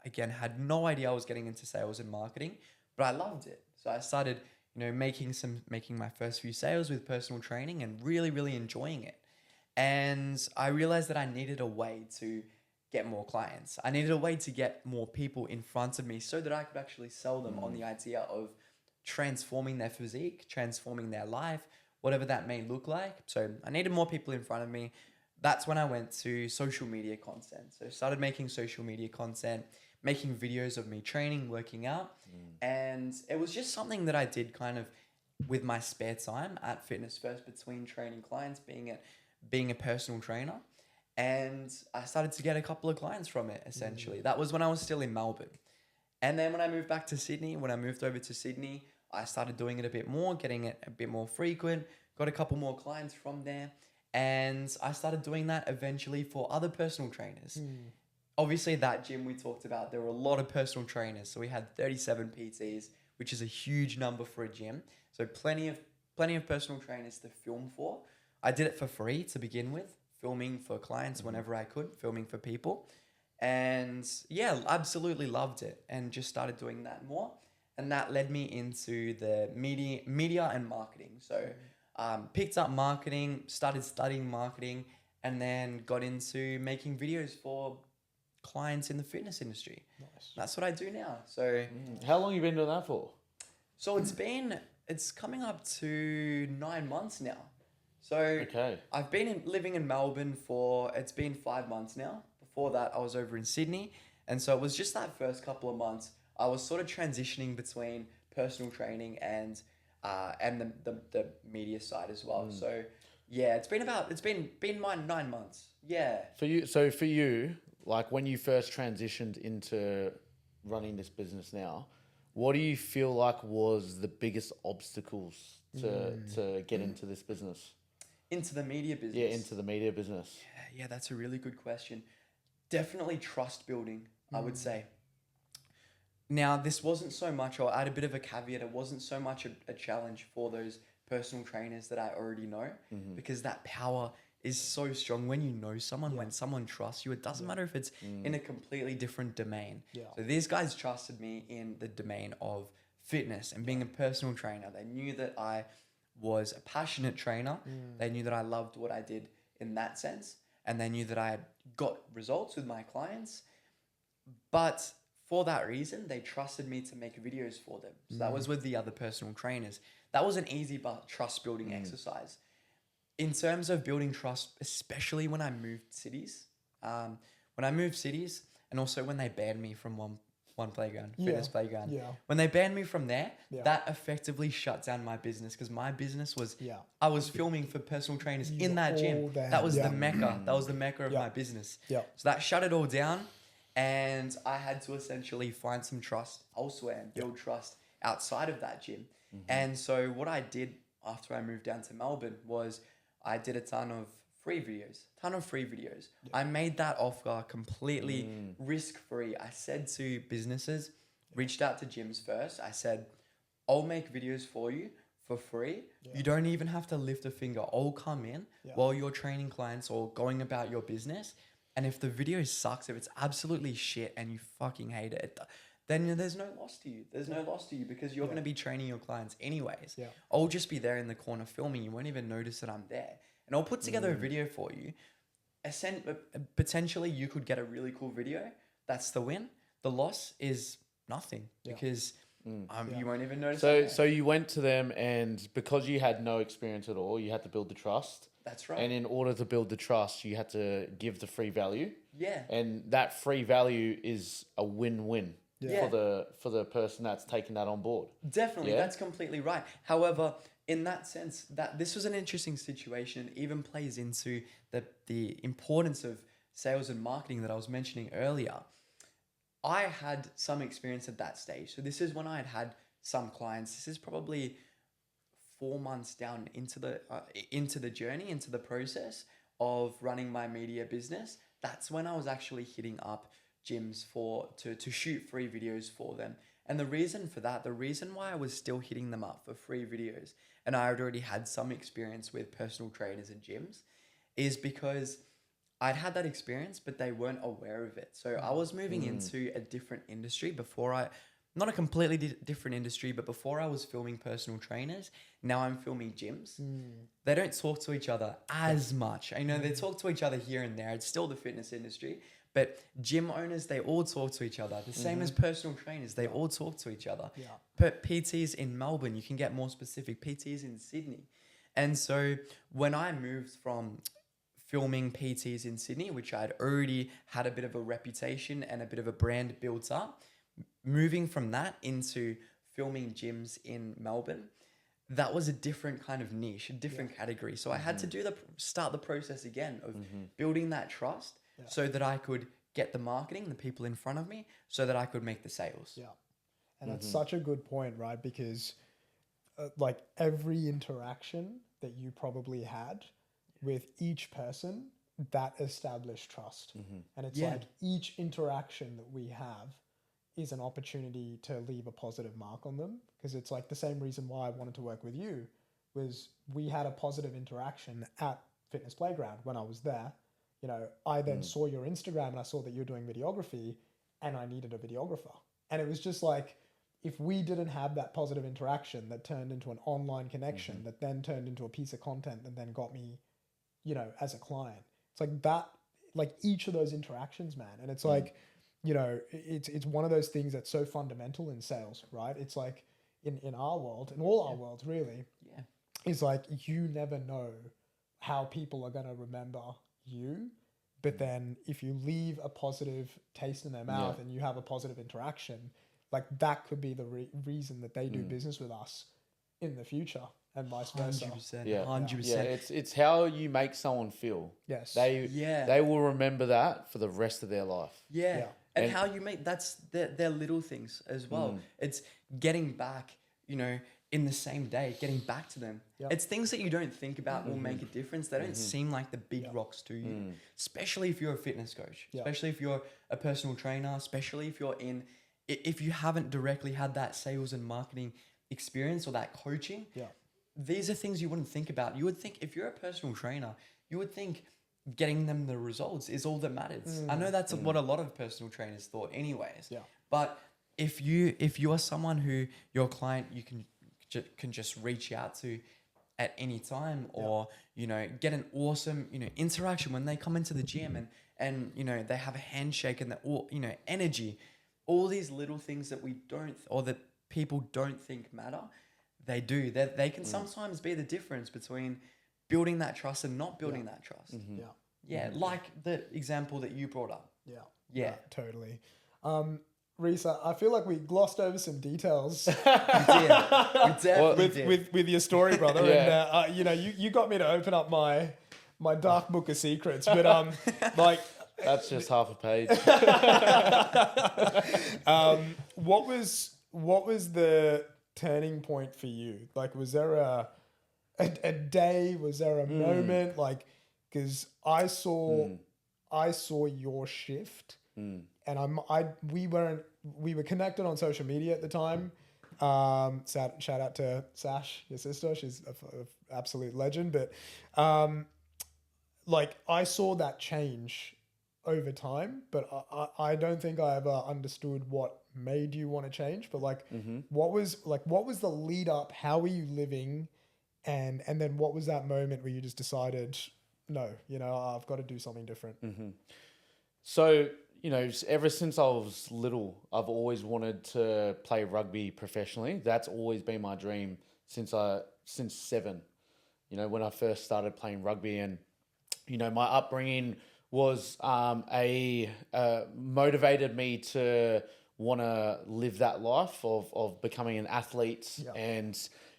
again had no idea I was getting into sales and marketing, but I loved it. So I started, making my first few sales with personal training and really, really enjoying it. And I realized that I needed a way to get more clients. I needed a way to get more people in front of me so that I could actually sell them on the idea of transforming their physique, transforming their life, whatever that may look like. So I needed more people in front of me. That's when I went to social media content. So I started making social media content, making videos of me training, working out. And it was just something that I did kind of with my spare time at Fitness First, between training clients, being a personal trainer. And I started to get a couple of clients from it, essentially. That was when I was still in Melbourne. And then when I moved over to Sydney, I started doing it a bit more, getting it a bit more frequent, got a couple more clients from there. And I started doing that eventually for other personal trainers. Obviously, that gym we talked about, there were a lot of personal trainers. So we had 37 PTs, which is a huge number for a gym. So plenty of personal trainers to film for. I did it for free to begin with, filming for clients whenever I could, filming for people. And yeah, absolutely loved it and just started doing that more. And that led me into the media and marketing. So picked up marketing, started studying marketing, and then got into making videos for clients in the fitness industry. Nice. That's what I do now. So How long have you been doing that for? so it's coming up to 9 months now. So Okay. I've been living in Melbourne it's been 5 months now. Before that, I was over in Sydney. And so it was just that first couple of months, I was sort of transitioning between personal training and the media side as well. So yeah, it's been my 9 months. Yeah. For you, like when you first transitioned into running this business now, what do you feel like was the biggest obstacles to get into this business? Into the media business. Yeah, into the media business. Yeah, that's a really good question. Definitely trust building, I would say. Now, this wasn't so much, I'll add a bit of a caveat, it wasn't so much a challenge for those personal trainers that I already know, because that power is so strong when you know someone, when someone trusts you. It doesn't matter if it's in a completely different domain. So these guys trusted me in the domain of fitness and being a personal trainer. They knew that I was a passionate trainer. They knew that I loved what I did in that sense. And they knew that I got results with my clients. But for that reason, they trusted me to make videos for them. So that was with the other personal trainers. That was an easy but trust building exercise. In terms of building trust, especially when I moved cities, and also when they banned me from one playground, fitness playground. When they banned me from there, that effectively shut down my business, because my business was, I was filming for personal trainers in that gym. That was the mecca. That was the mecca of my business. So that shut it all down, and I had to essentially find some trust elsewhere and build trust outside of that gym. And so what I did after I moved down to Melbourne was I did a ton of free videos. I made that offer completely risk-free. I said to businesses, reached out to gyms first. I said, I'll make videos for you for free. You don't even have to lift a finger. I'll come in while you're training clients or going about your business. And if the video sucks, if it's absolutely shit and you fucking hate it, then there's no loss to you. There's no loss to you, because you're going to be training your clients anyways. I'll just be there in the corner filming. You won't even notice that I'm there. And I'll put together a video for you. Potentially, you could get a really cool video. That's the win. The loss is nothing, because you won't even notice. So you went to them, and because you had no experience at all, you had to build the trust. That's right. And in order to build the trust, you had to give the free value. Yeah. And that free value is a win-win for the person that's taking that on board. Definitely, that's completely right. However, in that sense, that this was an interesting situation, even plays into the importance of sales and marketing that I was mentioning earlier. I had some experience at that stage. So this is when I had some clients. This is probably 4 months down into the journey, into the process of running my media business. That's when I was actually hitting up gyms to shoot free videos for them. And the reason for that, the reason why I was still hitting them up for free videos, and I had already had some experience with personal trainers and gyms, is because I'd had that experience, but they weren't aware of it. So I was moving into a different industry not a completely different industry, but before I was filming personal trainers, now I'm filming gyms. They don't talk to each other as much. I know they talk to each other here and there. It's still the fitness industry, but gym owners, they all talk to each other. The same as personal trainers, they all talk to each other. But PTs in Melbourne, you can get more specific, PTs in Sydney. And so when I moved from filming PTs in Sydney, which I'd already had a bit of a reputation and a bit of a brand built up, moving from that into filming gyms in Melbourne, that was a different kind of niche, a different category. So I had to start the process again of building that trust so that I could get the marketing, the people in front of me, so that I could make the sales. And that's such a good point, right? Because like every interaction that you probably had with each person that establish trust. And it's like each interaction that we have is an opportunity to leave a positive mark on them. Because it's like the same reason why I wanted to work with you was we had a positive interaction at Fitness Playground when I was there. You know, I then saw your Instagram and I saw that you're doing videography and I needed a videographer. And it was just like, if we didn't have that positive interaction that turned into an online connection, that then turned into a piece of content that then got me, you know, as a client, it's like that, like each of those interactions, man. And it's like, you know, it's one of those things that's so fundamental in sales, right? It's like in our world, in all our worlds really, it's like you never know how people are going to remember you. But then if you leave a positive taste in their mouth and you have a positive interaction, like that could be the reason that they do business with us in the future and vice versa. 100%. Yeah, 100%. yeah. It's how you make someone feel. Yes. They will remember that for the rest of their life. Yeah. And how you make, that's their little things as well. It's getting back, you know, in the same day, getting back to them. It's things that you don't think about will make a difference. They don't seem like the big rocks to you, especially if you're a fitness coach, especially if you're a personal trainer, especially if you're if you haven't directly had that sales and marketing experience or that coaching. These are things you wouldn't think about. You would think if you're a personal trainer, you would think getting them the results is all that matters. I know that's what a lot of personal trainers thought anyways. But if you are someone who your client you can just reach out to at any time, or you know, get an awesome, you know, interaction when they come into the gym and you know, they have a handshake and you know, energy, all these little things that we don't, or that people don't think matter, they do. They can sometimes be the difference between building that trust and not building that trust. Like the example that you brought up. Yeah, totally. Reece, I feel like we glossed over some details. We definitely did. With your story, brother. And you know, you got me to open up my dark book of secrets, but like that's just half a page. What was the turning point for you? Like, was there a day? Was there a moment? Like, because I saw your shift, and we were connected on social media at the time. Shout out to Sash, your sister. She's an absolute legend. But like, I saw that change over time, but I don't think I ever understood what made you want to change. But like, what was the lead up? How were you living? And then what was that moment where you just decided, no, you know, I've got to do something different? So, you know, ever since I was little, I've always wanted to play rugby professionally. That's always been my dream since 7. You know, when I first started playing rugby, and you know, my upbringing was motivated me to want to live that life of becoming an athlete and,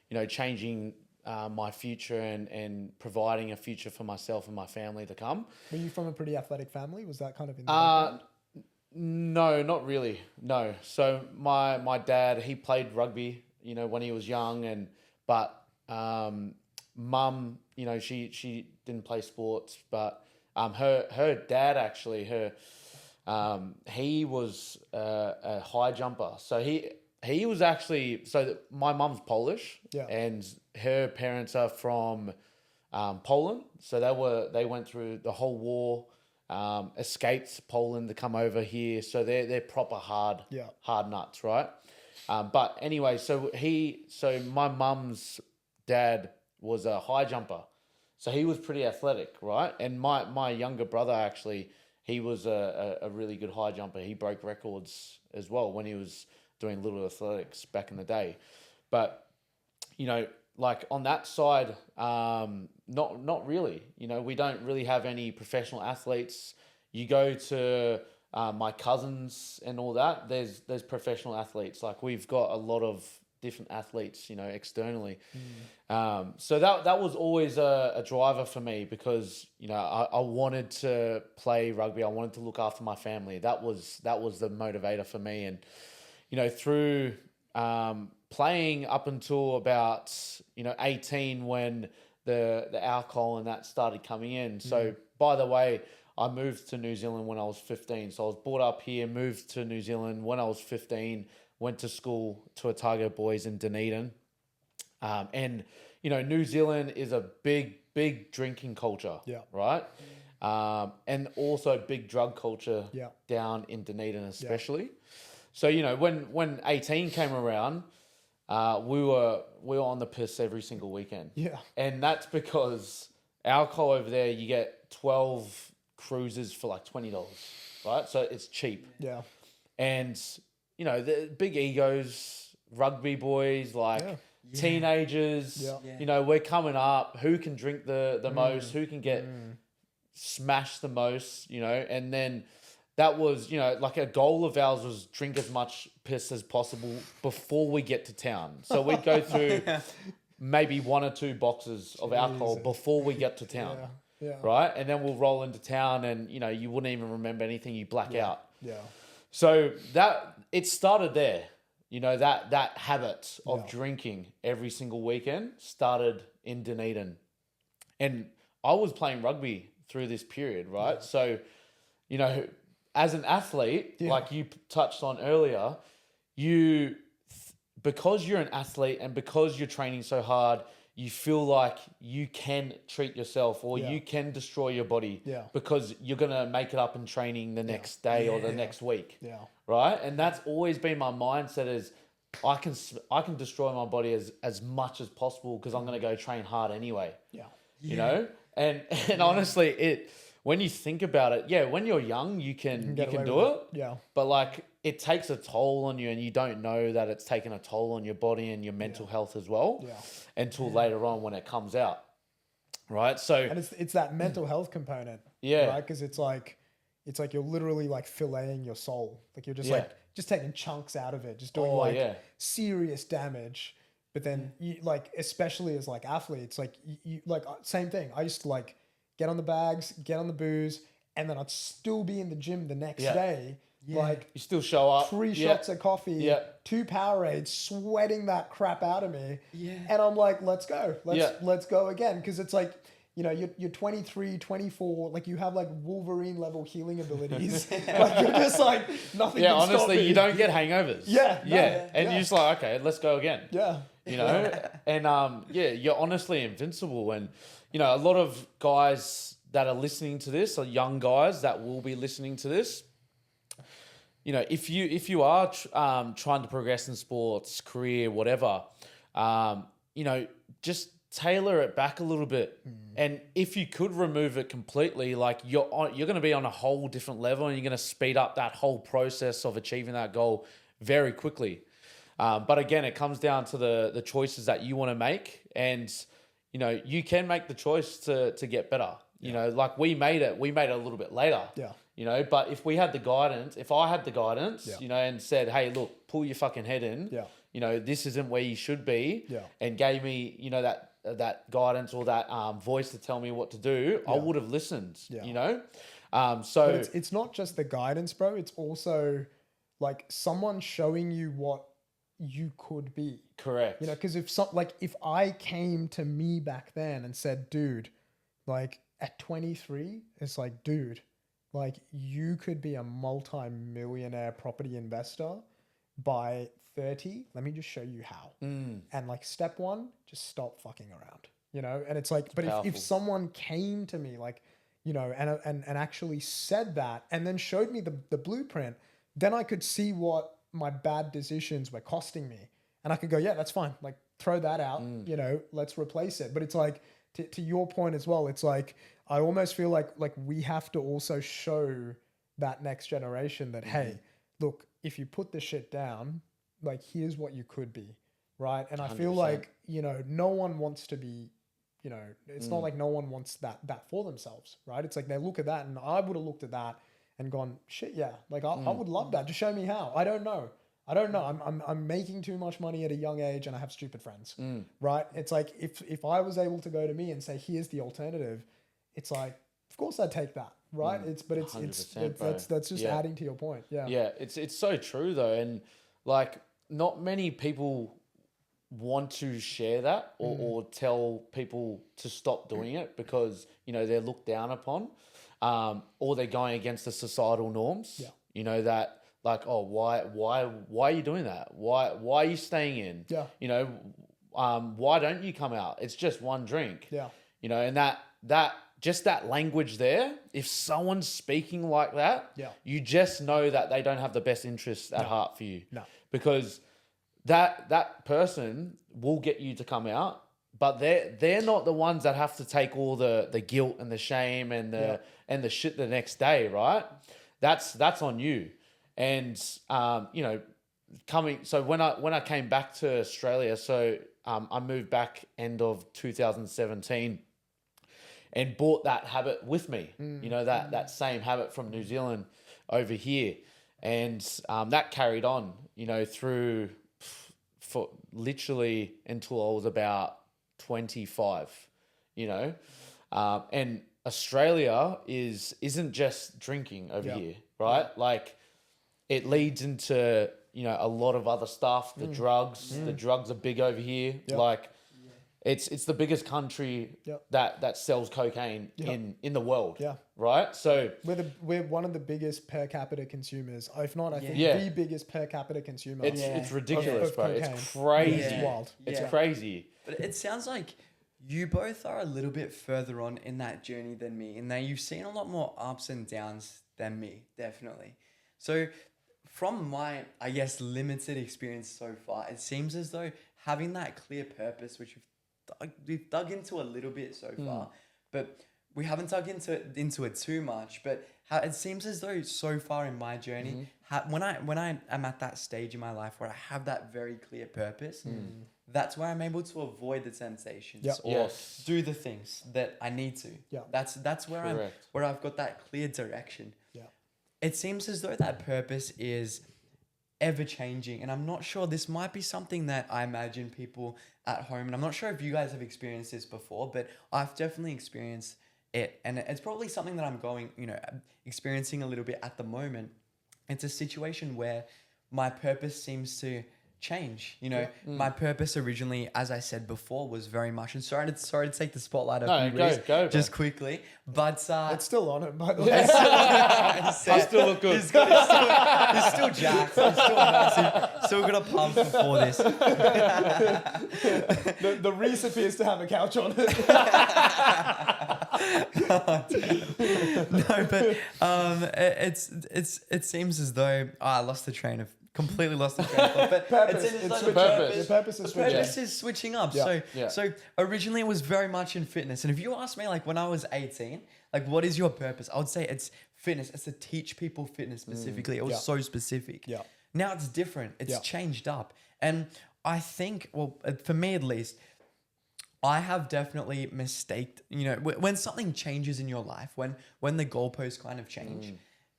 you know, changing my future and providing a future for myself and my family to come. Were you from a pretty athletic family? Was that kind of in the background? No, not really. No. So my dad, he played rugby, you know, when he was young, but mum, you know, she didn't play sports, but her dad actually, he was a high jumper. So he was actually, so my mum's Polish, and her parents are from Poland. So they went through the whole war, escaped Poland to come over here. So they're proper hard nuts, right? But anyway, so my mum's dad was a high jumper. So he was pretty athletic, right? And my younger brother, actually, he was a really good high jumper. He broke records as well when he was doing little athletics back in the day. But, you know, like on that side, not really. You know, we don't really have any professional athletes. You go to my cousins and all that, there's professional athletes. Like, we've got a lot of different athletes, you know, externally. So that was always a driver for me, because, you know, I wanted to play rugby. I wanted to look after my family. That was the motivator for me. And, you know, through playing up until about, you know, 18, when the alcohol and that started coming in. So by the way, I moved to New Zealand when I was 15. So I was brought up here, moved to New Zealand when I was 15, went to school to Otago Boys in Dunedin. And, you know, New Zealand is a big drinking culture, right? And also big drug culture down in Dunedin especially. Yeah. So, you know, when 18 came around, we were on the piss every single weekend. Yeah. And that's because alcohol over there, you get 12 cruises for like $20, right? So it's cheap. Yeah. And, you know, the big egos, rugby boys, like teenagers, you know, we're coming up. Who can drink the most? Who can get smashed the most, you know? And then that was, you know, like a goal of ours was drink as much piss as possible before we get to town. So we'd go through maybe 1 or 2 boxes of alcohol before we get to town. Yeah. Right? And then we'll roll into town and, you know, you wouldn't even remember anything. You black out. Yeah. So it started there. You know, that habit of drinking every single weekend started in Dunedin. And I was playing rugby through this period, right? Yeah. So, you know, as an athlete, like you touched on earlier, because you're an athlete and because you're training so hard, you feel like you can treat yourself or you can destroy your body because you're going to make it up in training the next day or the next week. Yeah. Right? And that's always been my mindset is I can destroy my body as much as possible because I'm going to go train hard anyway. Yeah. You know? And honestly, when you think about it, when you're young, you can do it. Yeah. But like it takes a toll on you and you don't know that it's taken a toll on your body and your mental health as well until later on when it comes out. Right. So and it's that mental health component. Yeah. Right. Because it's like you're literally like filleting your soul. Like you're just just taking chunks out of it, just doing serious damage. But then you like, especially as like athletes, like you like same thing. I used to like get on the bags, get on the booze, and then I'd still be in the gym the next day. Yeah. Like you still show up. 3 shots of coffee, 2 Powerades, sweating that crap out of me. Yeah. And I'm like, let's go. Let's go again. Because it's like, you know, you're 23, 24, like you have like Wolverine level healing abilities. Like you're just like nothing. Yeah, can honestly, stop you don't get hangovers. Yeah. And you're just like, okay, let's go again. Yeah. You know? And you're honestly invincible. And you know, a lot of guys that are listening to this, or young guys that will be listening to this, you know, if you are trying to progress in sports, career, whatever, you know, just tailor it back a little bit. And if you could remove it completely, like you're going to be on a whole different level and you're going to speed up that whole process of achieving that goal very quickly. But again, it comes down to the choices that you want to make. And, you know, you can make the choice to get better. You know, like we made it a little bit later. Yeah. You know, but if I had the guidance, you know, and said, hey, look, pull your fucking head in. Yeah. You know, this isn't where you should be. Yeah. And gave me, you know, that guidance or that voice to tell me what to do, I would have listened. Yeah. You know? So but it's not just the guidance, bro. It's also like someone showing you what you could be. Correct. You know, because if I came to me back then and said, dude, like at 23, it's like, dude, like you could be a multi-millionaire property investor by 30. Let me just show you how. And like step 1, just stop fucking around, you know? And it's like, but if someone came to me like, you know, and actually said that and then showed me the blueprint, then I could see what my bad decisions were costing me. And I could go, yeah, that's fine. Like throw that out, you know, let's replace it. But it's like, to your point as well, it's like, I almost feel like we have to also show that next generation that, hey, look, if you put this shit down, like here's what you could be, right? And 100%. I feel like, you know, no one wants to be, you know, it's not like no one wants that for themselves, right? It's like they look at that and I would have looked at that and gone, shit, yeah, like I would love that. Just show me how. I don't know. I'm making too much money at a young age and I have stupid friends, right? It's like if I was able to go to me and say, here's the alternative, it's like, of course I'd take that, right? It's that's just adding to your point. Yeah. Yeah. It's so true though. And like not many people want to share that or tell people to stop doing it because, you know, they're looked down upon, or they're going against the societal norms. Yeah. You know, that like, oh, why are you doing that? Why are you staying in? Yeah. You know, why don't you come out? It's just one drink. Yeah. You know, and that just that language there, if someone's speaking like that, you just know that they don't have the best interests at heart for you. No. Because that person will get you to come out, but they're not the ones that have to take all the guilt and the shame and the shit the next day, right? That's on you. And you know, so when I came back to Australia, so I moved back end of 2017 and brought that habit with me. You know, that same habit from New Zealand over here. And that carried on, you know, through for literally until I was about 25, you know. And Australia isn't just drinking over here, right? Like it leads into, you know, a lot of other stuff. The drugs are big over here. Like it's the biggest country that sells cocaine in the world. Right. So we're one of the biggest per capita consumers, if not, I think the biggest per capita consumer. It's ridiculous, bro. Cocaine. It's crazy. It's wild. It's crazy. But it sounds like you both are a little bit further on in that journey than me, in that you've seen a lot more ups and downs than me, definitely. So from my, I guess, limited experience so far, it seems as though having that clear purpose, which we've dug into a little bit so far, but we haven't dug into it too much. But how it seems as though so far in my journey, when I am at that stage in my life where I have that very clear purpose, that's where I'm able to avoid the temptations or do the things that I need to. That's where where I've got that clear direction. It seems as though that purpose is ever changing, and I'm not sure, this might be something that I imagine people at home, and I'm not sure if you guys have experienced this before, but I've definitely experienced it, and it's probably something that I'm experiencing a little bit at the moment. It's a situation where my purpose seems to change. You know, my purpose originally, as I said before, was very much, and sorry to take the spotlight off you, Reece, just quickly, but it's still on it, by the way. I still look good. He's still jacked. He's still massive. Still got a pump before this. The Reece appears to have a couch on it. No, but it seems as though I completely lost the train of thought. But The purpose is switching up. So originally it was very much in fitness. And if you ask me, like when I was 18, like what is your purpose? I would say it's fitness. It's to teach people fitness specifically. It was so specific. Now it's different. It's changed up. And I think, well, for me at least, I have definitely mistaked, you know, when something changes in your life, when the goalposts kind of change,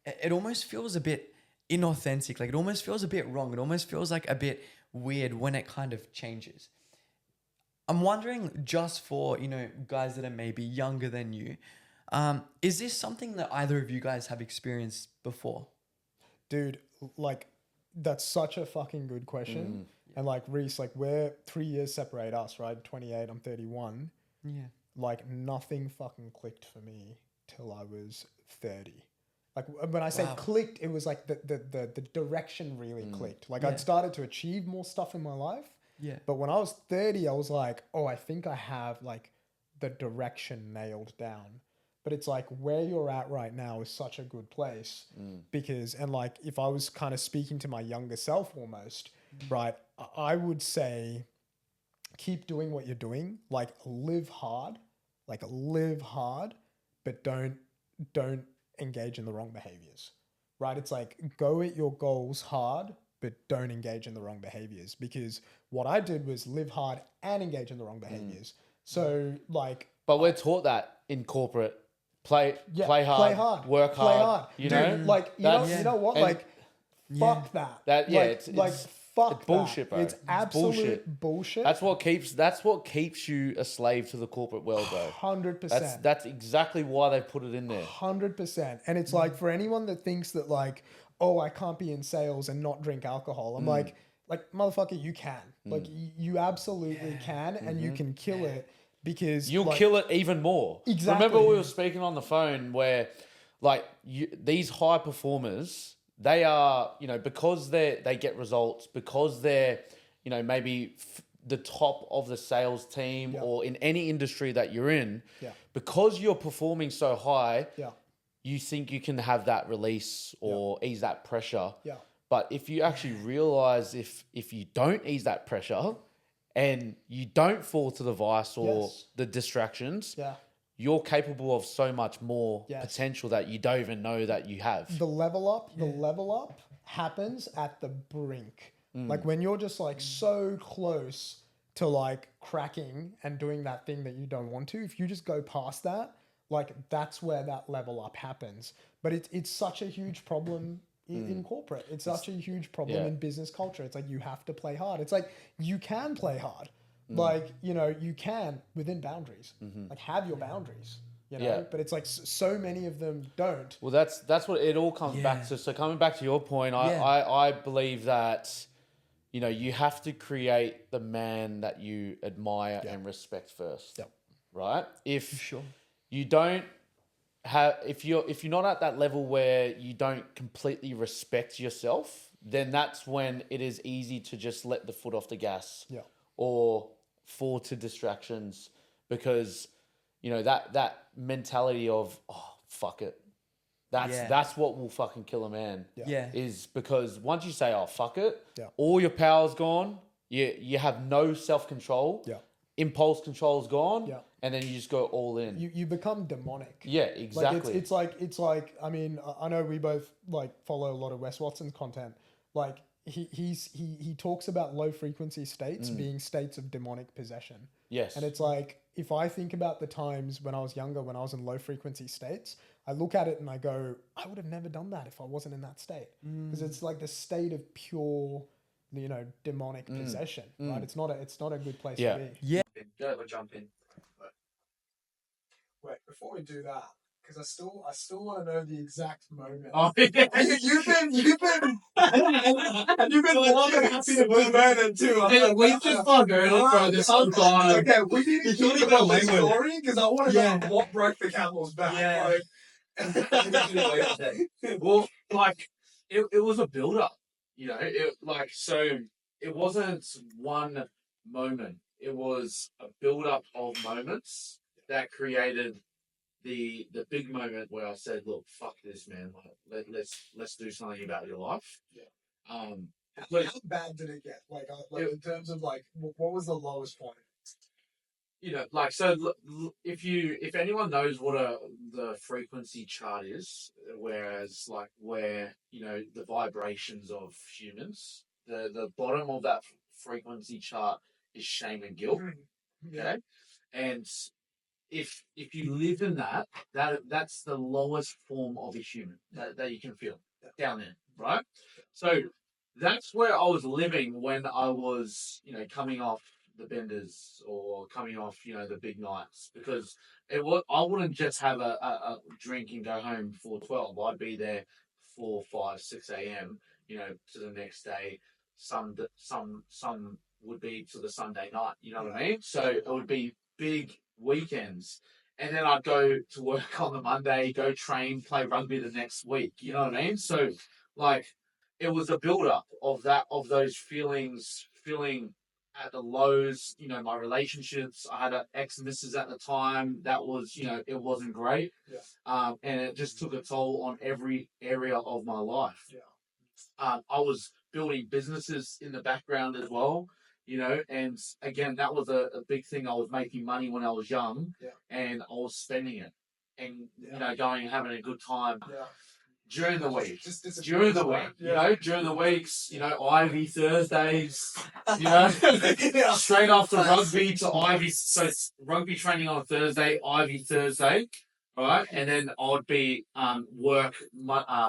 it almost feels a bit inauthentic. Like it almost feels a bit wrong. It almost feels like a bit weird when it kind of changes. I'm wondering, just for, you know, guys that are maybe younger than you, is this something that either of you guys have experienced before? Dude, like that's such a fucking good question. And like Reece, like we're 3 years separate us, right? 28, I'm 31. Yeah. Like nothing fucking clicked for me till I was 30. Like when I say clicked, it was like the direction really clicked. Like I'd started to achieve more stuff in my life. Yeah. But when I was 30, I was like, oh, I think I have like the direction nailed down. But it's like where you're at right now is such a good place because, and like if I was kind of speaking to my younger self almost, right, I would say keep doing what you're doing, like live hard, but don't engage in the wrong behaviors, right? It's like go at your goals hard, but don't engage in the wrong behaviors, because what I did was live hard and engage in the wrong behaviors. So like, but we're taught that in corporate, play hard, work hard. You know, like you know what, like fuck that. It's fuck bullshit, that. bro. It's absolute bullshit. That's what keeps you a slave to the corporate world, bro. 100%. That's exactly why they put it in there. 100%. And it's like for anyone that thinks that like, oh, I can't be in sales and not drink alcohol. I'm like, like, motherfucker, you can. Like, you absolutely can, and you can kill it because you'll like, kill it even more. Exactly. Remember we were speaking on the phone where like these high performers, they are, because they get results, because they're, maybe the top of the sales team or in any industry that you're in, because you're performing so high, you think you can have that release or ease that pressure. But if you actually realize if you don't ease that pressure and you don't fall to the vice or the distractions, you're capable of so much more potential that you don't even know that you have. The level up happens at the brink. Like when you're just like so close to like cracking and doing that thing that you don't want to, if you just go past that, like that's where that level up happens. But it's such a huge problem in corporate. It's such a huge problem in business culture. It's like you have to play hard. It's like you can play hard. Like, you can within boundaries. Like have your boundaries. But it's like so many of them don't. Well, that's what it all comes back to. So coming back to your point, I believe that, you have to create the man that you admire and respect first. Right? If you don't if you're not at that level where you don't completely respect yourself, then that's when it is easy to just let the foot off the gas or fall to distractions, because that mentality of, oh, fuck it, that's what will fucking kill a man. Is because once you say, oh, fuck it, all your power's gone, you have no self-control, impulse control's gone, and then you just go all in. You become demonic. Yeah, exactly. Like it's like I mean, I know we both like follow a lot of Wes Watson's content. Like he talks about low frequency states being states of demonic possession. Yes. And it's like, if I think about the times when I was younger, when I was in low frequency states, I look at it and I go, I would have never done that if I wasn't in that state. Because it's like the state of pure, demonic possession, right? It's not a good place to be. Yeah. We'll jump in. Wait, before we do that, because I still want to know the exact moment. Oh, yeah. You've been more than happy to move on too. Hey, we just fuck early, bro. This whole time. Okay, we need to hear about the story because I want to know what broke the camel's back. Yeah. Well, like it was a build up, so it wasn't one moment. It was a build up of moments that created the big moment where I said, "Look, fuck this, man. Like, let's do something about your life." How bad did it get? Like in terms of like, what was the lowest point? If anyone knows what the frequency chart is, whereas like where the vibrations of humans, the bottom of that frequency chart is shame and guilt. Okay, and if you live in that's the lowest form of a human that you can feel down there, right? So that's where I was living when I was, coming off the benders or coming off, the big nights, because I wouldn't just have a drink and go home before 12. I'd be there 4, 5, 6 a.m., to the next day. Some would be to the Sunday night, you know what I mean? So it would be big weekends. And then I'd go to work on the Monday, go train, play rugby the next week, you know what I mean? So like it was a build up of those feelings, feeling at the lows, my relationships. I had an ex-missus at the time that was, it wasn't great. And it just took a toll on every area of my life. I was building businesses in the background as well, and again, that was a big thing. I was making money when I was young and I was spending it and, going and having a good time. During the week, during the weeks, Ivy Thursdays, straight after rugby to Ivy. So it's rugby training on a Thursday, Ivy Thursday, right? And then I'd be work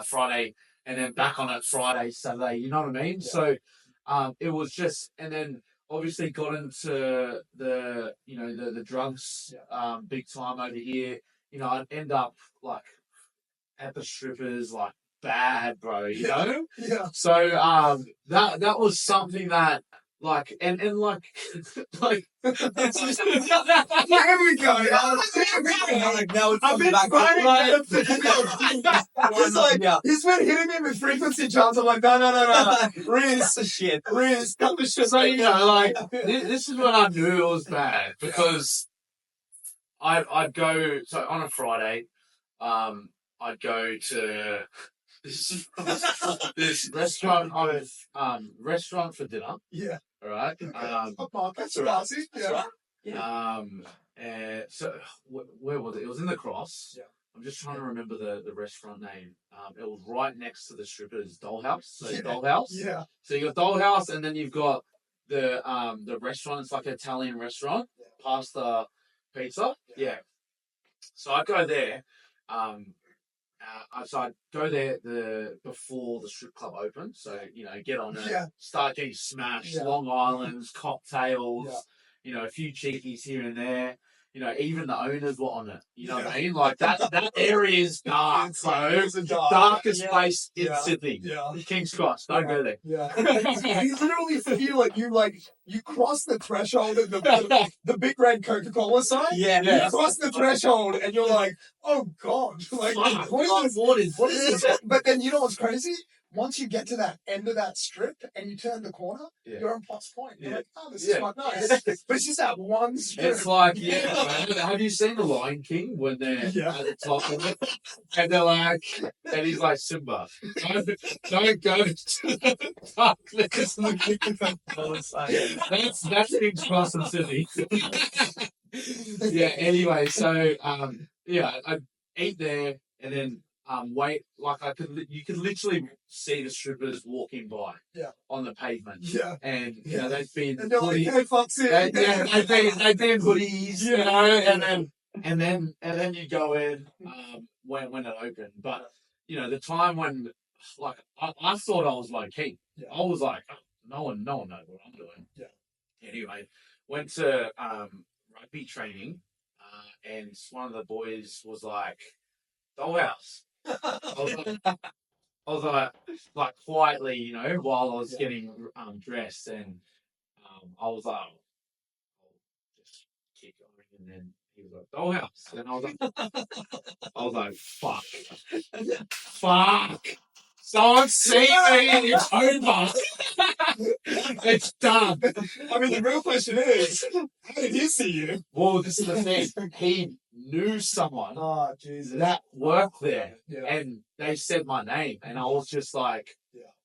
Friday, and then back on it Friday, Saturday. You know what I mean? So it was just, and then obviously got into the drugs big time over here. I'd end up like at the strippers, like bad, bro. You know. Yeah. So that was something that like and like like. Here we go. Now it's I've been back. fighting He's like, he's been hitting me with frequency charts. I'm like, no. Reece, shit. Reece, cut the shit. So, you know, like, this is when I knew it was bad because I'd go, so on a Friday, I'd go to this restaurant, restaurant for dinner. Yeah. All right. That's classy. Yeah. So where was it? It was in the Cross. Yeah. I'm just trying to remember the restaurant name. It was right next to the strippers' Dollhouse. So Dollhouse. Yeah. So you got Dollhouse, and then you've got the restaurant. It's like an Italian restaurant. Pasta, pizza. Yeah. So I go there. So I'd go there before the strip club opened. So, you know, get on it, start getting smashed, Long Island's, cocktails, you know, a few cheekies here and there. You know, even the owners were on it. You know what I mean? Like that area is dark, bro. It's the darkest place in Sydney. Yeah. King's Cross. Don't go there. Yeah. You literally feel it. You cross the threshold of the big red Coca-Cola sign. Yeah. You cross the threshold and you're like, oh God. Like, what is this? But then you know what's crazy? Once you get to that end of that strip and you turn the corner, you're on Potts Point. You're like, oh, this is quite nice. But it's just that one strip. It's like, have you seen The Lion King when they're at the top of it? And they're like, and he's like, Simba, don't go to the darkness. That's an Cross in Sydney. Anyway, so, I'd eat there and then wait, like you could literally see the strippers walking by on the pavement. Yeah. And you know, they've been and they're like, hey, fuck's it. they've been hoodies, you know, and then you go in when it opened. But you know, the time when like I thought I was low key. Yeah. I was like, no one knows what I'm doing. Yeah. Anyway, went to rugby training, and one of the boys was like, Dollhouse. I was like quietly, you know, while I was getting dressed, and I was like, I'll just keep going, and then he was like, Dollhouse, and I was like, fuck, someone see me, it's over, it's done. I mean, the real question is, how did he see you? Well, this is the thing. He knew someone that worked there, and they said my name, and I was just like,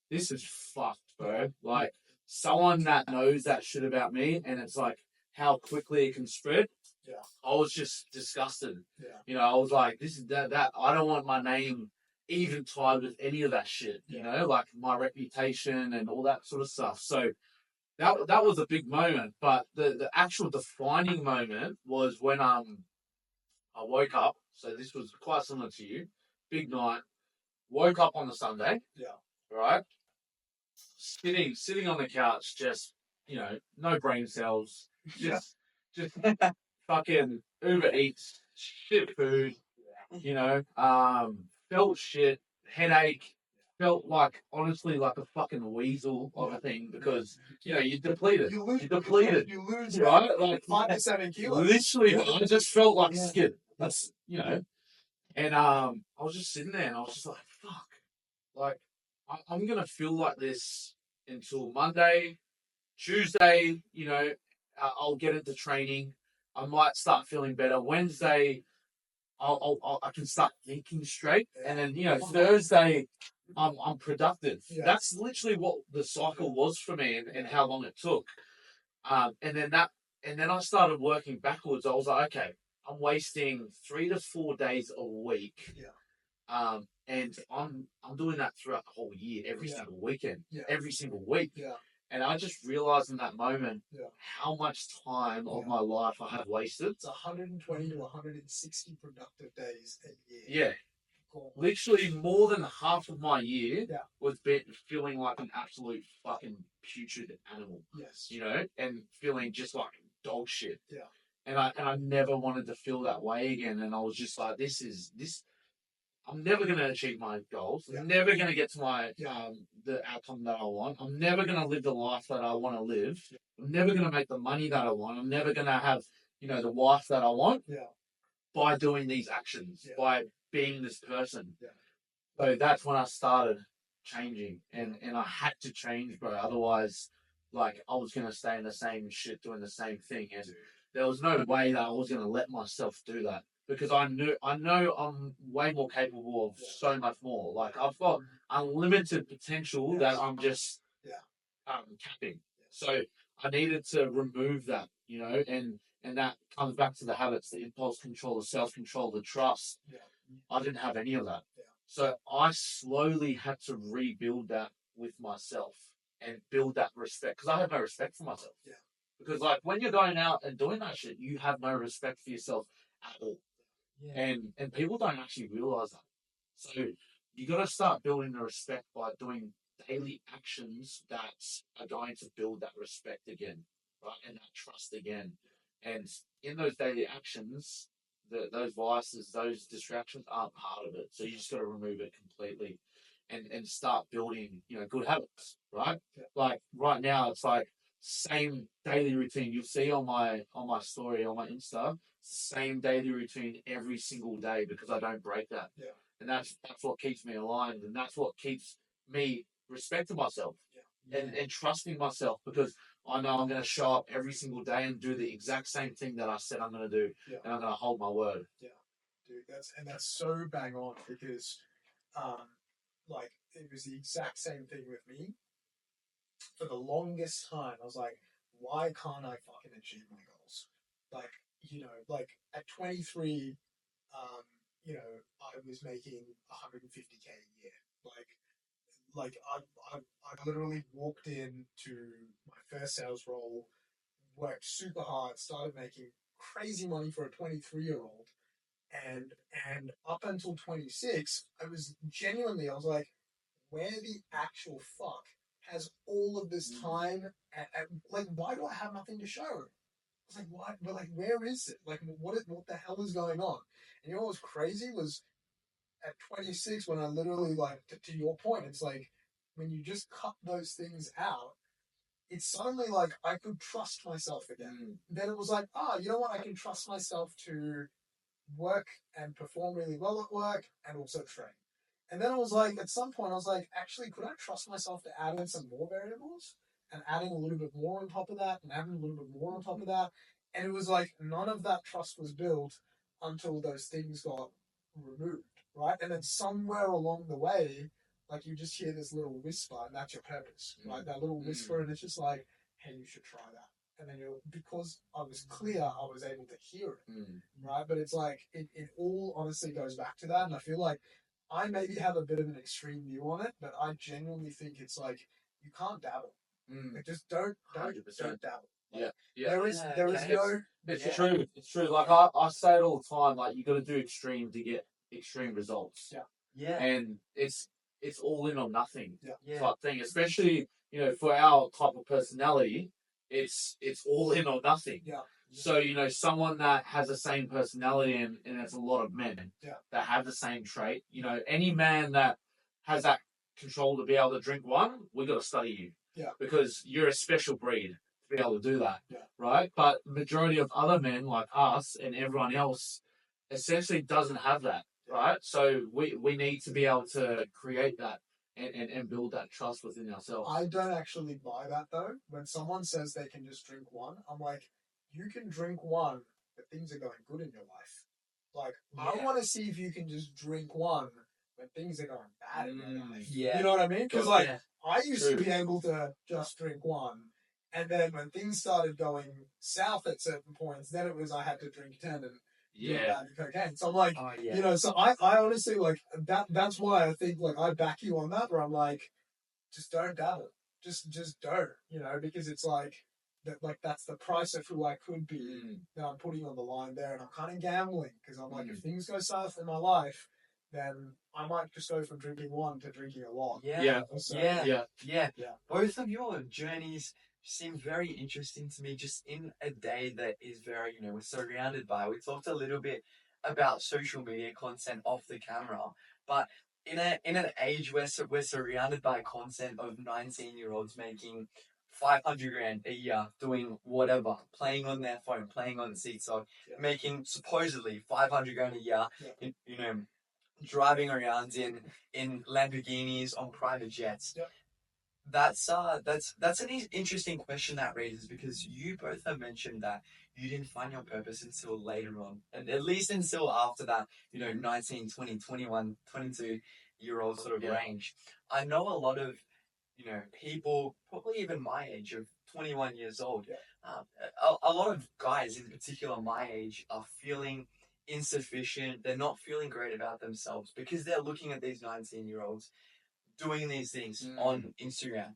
this is fucked, bro. Like, someone that knows that shit about me, and it's like how quickly it can spread. I was just disgusted. You know, I was like, this is that I don't want my name even tied with any of that shit, you know, like my reputation and all that sort of stuff. So that was a big moment. But the actual defining moment was when I woke up. So this was quite similar to you. Big night. Woke up on the Sunday. Right. Sitting on the couch, just, you know, no brain cells. Just fucking Uber Eats, shit food, you know, felt shit, headache, felt like, honestly, like a fucking weasel of a thing because, you know, you're depleted. You're depleted. You lose, right? Like 5 to 7 kilos. Literally, I just felt like skid. That's, you know, and I was just sitting there and I was just like, fuck. Like, I'm going to feel like this until Monday, Tuesday, you know, I'll get into training. I might start feeling better. Wednesday, I can start thinking straight, and then, you know, Thursday, I'm productive. That's literally what the cycle was for me, and how long it took. And then I started working backwards. I was like, okay, I'm wasting 3 to 4 days a week. And I'm doing that throughout the whole year, every single weekend, every single week. And I just realized in that moment how much time of my life I had wasted. It's 120 to 160 productive days a year. Yeah. Literally more than half of my year was feeling like an absolute fucking putrid animal. Yes. You know, and feeling just like dog shit. And I never wanted to feel that way again. And I was just like, this I'm never going to achieve my goals. I'm never going to get to my the outcome that I want. I'm never going to live the life that I want to live. I'm never going to make the money that I want. I'm never going to have, the wife that I want by doing these actions, by being this person. So that's when I started changing, and I had to change, bro. Otherwise, like, I was going to stay in the same shit doing the same thing. And there was no way that I was going to let myself do that, because I know I'm way more capable of so much more. Like, I've got unlimited potential that I'm just capping. So I needed to remove that, and that comes back to the habits, the impulse control, the self control, the trust. I didn't have any of that. So I slowly had to rebuild that with myself and build that respect, because I had no respect for myself. Because, like, when you're going out and doing that shit, you have no respect for yourself at all. And people don't actually realize that. So you got to start building the respect by doing daily actions that are going to build that respect again, right? And that trust again. And in those daily actions, those vices, those distractions aren't part of it. So you just got to remove it completely and start building, good habits, right? Like right now, it's like same daily routine. You'll see on my story, on my Insta, same daily routine every single day, because I don't break that. And that's what keeps me aligned, and that's what keeps me respecting myself and trusting myself, because I know I'm going to show up every single day and do the exact same thing that I said I'm going to do, and I'm going to hold my word. Dude, that's so bang on, because like, it was the exact same thing with me. For the longest time, I was like, why can't I fucking achieve my goals? Like, like at 23, I was making 150K a year. Like I literally walked into my first sales role, worked super hard, started making crazy money for a 23-year-old, and up until 26, I was like, where the actual fuck has all of this time? Like, why do I have nothing to show? I was like, what? But like, where is it? Like, what the hell is going on? And you know what was crazy was, at 26, when I literally, like, to your point, it's like, when you just cut those things out, it's suddenly like I could trust myself again. Then it was like, you know what? I can trust myself to work and perform really well at work and also train. And then I was like, at some point, I was like, actually, could I trust myself to add in some more variables and adding a little bit more on top of that and adding a little bit more on top of that? And it was like, none of that trust was built until those things got removed, right? And then somewhere along the way, like, you just hear this little whisper, and that's your purpose, right? That little whisper, and it's just like, hey, you should try that. And then because I was clear, I was able to hear it, right? But it's like, it all honestly goes back to that. And I feel like I maybe have a bit of an extreme view on it, but I genuinely think it's like, you can't dabble. Like, just don't dabble. Like, there is no. It's true. It's true. Like, I say it all the time. Like, you got to do extreme to get extreme results. And it's all in or nothing type thing. Especially, for our type of personality, it's all in or nothing. So, someone that has the same personality, and there's a lot of men that have the same trait. Any man that has that control to be able to drink one, we got to study you. Because you're a special breed to be able to do that. Right? But the majority of other men like us and everyone else essentially doesn't have that. Right? So we need to be able to create that and build that trust within ourselves. I don't actually buy that, though. When someone says they can just drink one, I'm like, you can drink one, but things are going good in your life. Like, I want to see if you can just drink one when things are going bad in your life. You know what I mean? Because, like, I used to be able to just drink one, and then when things started going south at certain points, then it was I had to drink 10 and cocaine. So I'm like, so I honestly, like, that's why I think, like, I back you on that, where I'm like, just don't dabble. Just don't, because it's like that, like, that's the price of who I could be that I'm putting on the line there. And I'm kind of gambling, because I'm like, if things go south in my life, then I might just go from drinking one to drinking a lot. Both of your journeys seem very interesting to me, just in a day that is very, we're surrounded by. We talked a little bit about social media content off the camera, But in an age where we're surrounded by content of 19-year-olds making 500 grand a year doing whatever, playing on their phone, playing on TikTok, making supposedly 500 grand a year, you know, driving around in Lamborghinis on private jets. That's an interesting question that raises, because you both have mentioned that you didn't find your purpose until later on, and at least until after that, 19, 20, 21, 22-year-old sort of range. I know a lot of, people, probably even my age of 21 years old, a lot of guys in particular my age are feeling insufficient. They're not feeling great about themselves because they're looking at these 19-year-olds doing these things on Instagram.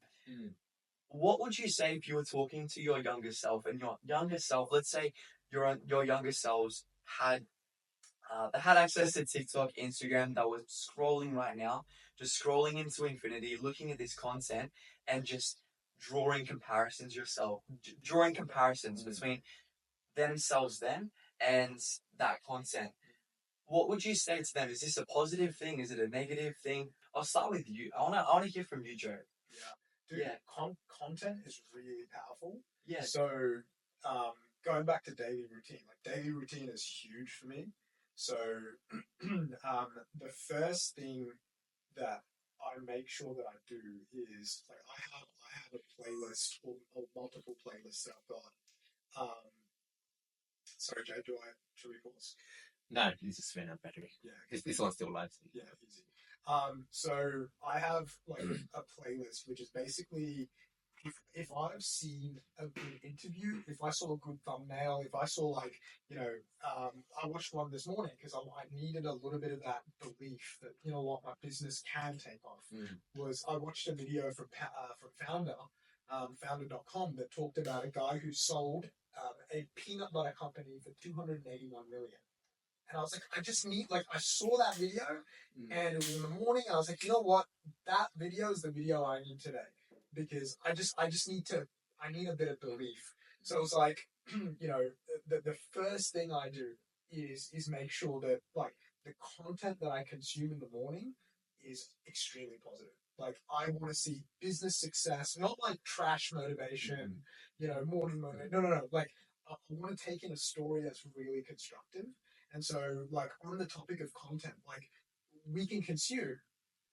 What would you say if you were talking to your younger self, and your younger self, let's say your younger selves had they had access to TikTok, Instagram, that was scrolling right now, just scrolling into infinity, looking at this content and just drawing comparisons between themselves then and that content. What would you say to them? Is this a positive thing? Is it a negative thing? I'll start with you. I wanna hear from you, Joe. Dude, content is really powerful. Yeah. So, going back to daily routine, daily routine is huge for me. So, the first thing that I make sure that I do is I have a playlist or multiple playlists that I've got. Sorry, Jay, should we pause? No, you just ran out of battery. Yeah, this one's still live. Yeah, easy. So I have a playlist which is basically if I've seen a good interview, if I saw a good thumbnail, if I saw I watched one this morning because I needed a little bit of that belief that what my business can take off. Was I watched a video from founder.com that talked about a guy who sold a peanut butter company for 281 million. And I was like, I saw that video and it was in the morning. And I was like, you know what? That video is the video I need today, because I need a bit of belief. So it was like, the first thing I do is make sure that the content that I consume in the morning is extremely positive. I want to see business success, not trash motivation, morning motivation. No. I want to take in a story that's really constructive. And so, on the topic of content, we can consume,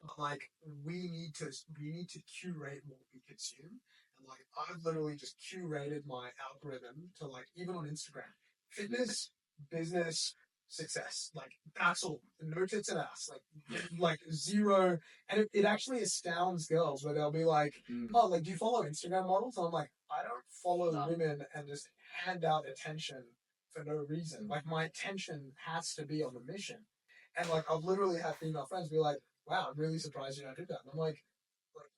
but we need to curate what we consume. And I've literally just curated my algorithm to even on Instagram, fitness, business, success. That's all. No tits and ass. Zero. And it actually astounds girls where they'll be like, oh, do you follow Instagram models? And I'm like, I don't follow women and just hand out attention for no reason. My attention has to be on the mission. And I've literally had female friends be like, wow, I'm really surprised you don't do that. And I'm like,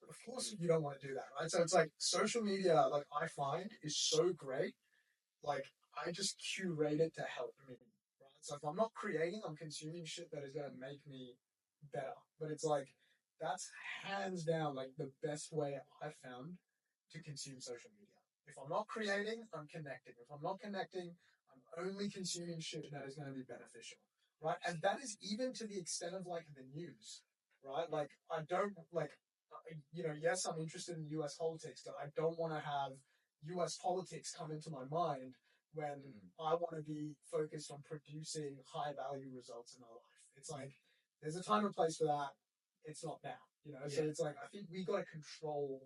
of course you don't want to do that, right? So it's social media, I find is so great. I just curate it to help me, right? So if I'm not creating, I'm consuming shit that is going to make me better. But it's that's hands down the best way I've found to consume social media. If I'm not creating, I'm connecting. If I'm not connecting, I'm only consuming shit that is going to be beneficial, right? And that is even to the extent of the news, right? I don't yes, I'm interested in US politics, but I don't want to have US politics come into my mind when I want to be focused on producing high value results in my life. It's there's a time and place for that. It's not now, So it's I think we got to control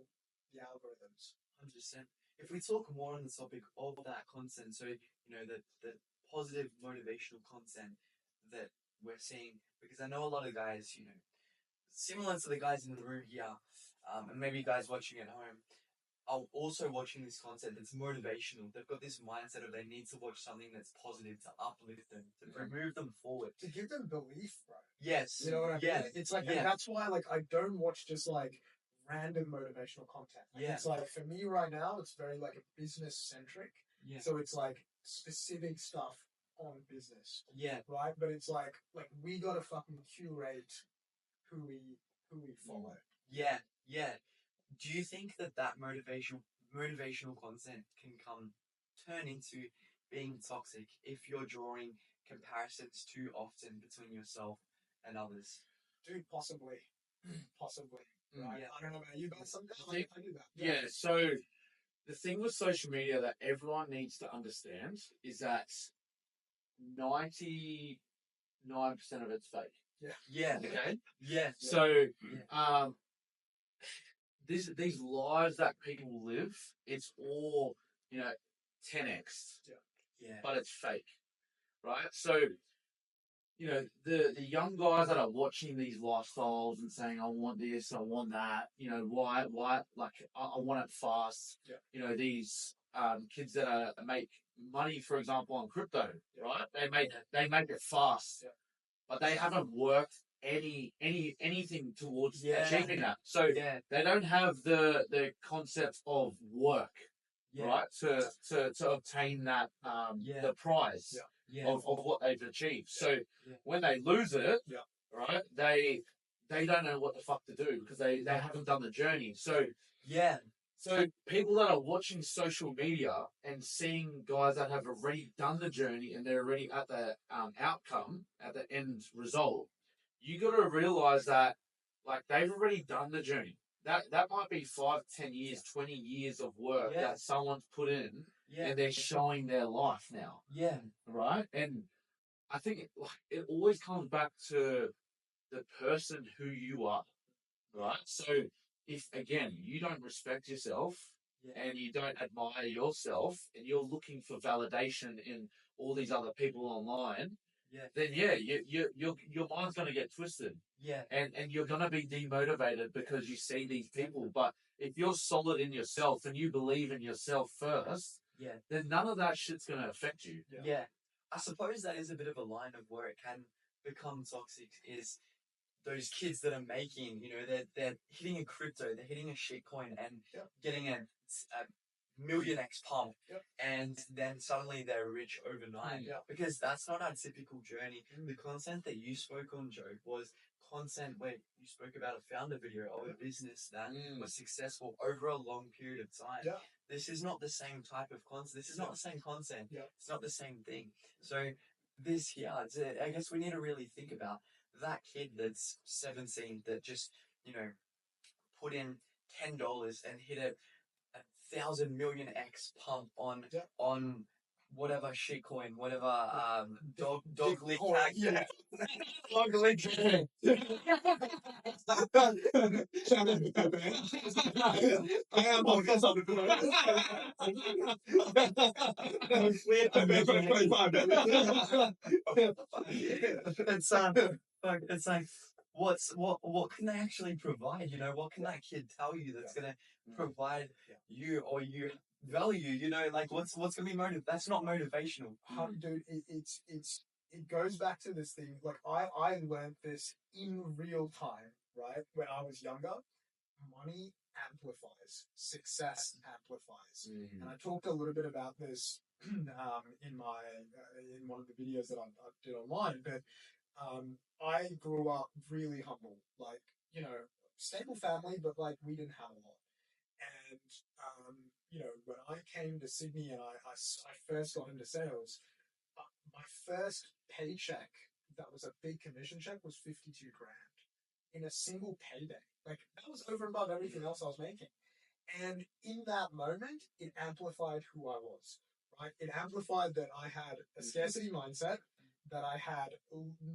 the algorithms. 100%. If we talk more on the topic of that content, so the positive motivational content that we're seeing, because I know a lot of guys, similar to the guys in the room here, and maybe guys watching at home, are also watching this content that's motivational. They've got this mindset of they need to watch something that's positive to uplift them, to move them forward, to give them belief, bro. Yes, you know what I mean. It's and that's why I don't watch just random motivational content. It's for me right now, it's very business centric. So it's specific stuff on business. Right. But it's we gotta fucking curate who we follow. Yeah. Do you think that motivational content can turn into being toxic if you're drawing comparisons too often between yourself and others? Dude, possibly. Right? Yeah. I don't know about you, but sometimes I think- I do that. Yeah, so the thing with social media that everyone needs to understand is that 99% of it's fake. Yeah. Okay? Yeah. So, these lives that people live, it's all, 10x, Yeah. but it's fake, right? So, the young guys that are watching these lifestyles and saying, I want this, I want that, why, like, I want it fast. Yeah. These kids that make money, for example, on crypto, right? They make it fast, but they haven't worked anything towards achieving that. So they don't have the concept of work, right? To obtain that the prize of what they've achieved. So when they lose it, right, they don't know what the fuck to do because they haven't done the journey. So so people that are watching social media and seeing guys that have already done the journey and they're already at the outcome, at the end result, you got to realize that like they've already done the journey. That might be 5, 10 years, 20 years of work that someone's put in, and they're showing their life now. Yeah. Right, and I think it always comes back to the person who you are. Right, so if again you don't respect yourself and you don't admire yourself and you're looking for validation in all these other people online, then your mind's going to get twisted. And you're going to be demotivated because you see these people. But if you're solid in yourself and you believe in yourself first, then none of that shit's going to affect you. Yeah. I suppose that is a bit of a line of where it can become toxic is those kids that are making, they're hitting a crypto, they're hitting a shitcoin and getting a million X pump, and then suddenly they're rich overnight. Because that's not our typical journey. The content that you spoke on, Joe, was content where you spoke about a founder video of a business that was successful over a long period of time. This is not the same type of content. This is not the same content. It's not the same thing. So this here, I guess we need to really think about that kid that's 17 that just, put in $10 and hit a 1,000 million X pump on whatever shitcoin, whatever dog lick tag. Dog lick tag. I am on this on It's like what can they actually provide? What can that kid tell you that's gonna provide you or you value? Like what's gonna be that's not motivational. Dude, it goes back to this thing. Like I learned this in real time, right? When I was younger. Money amplifies, success amplifies, and I talked a little bit about this in one of the videos that I did online. But I grew up really humble, like stable family, but like we didn't have a lot. And when I came to Sydney and I first got into sales, my first paycheck that was a big commission check was 52 grand in a single payday. Like that was over and above everything else I was making. And in that moment, it amplified who I was, right? It amplified that I had a scarcity mindset, that I had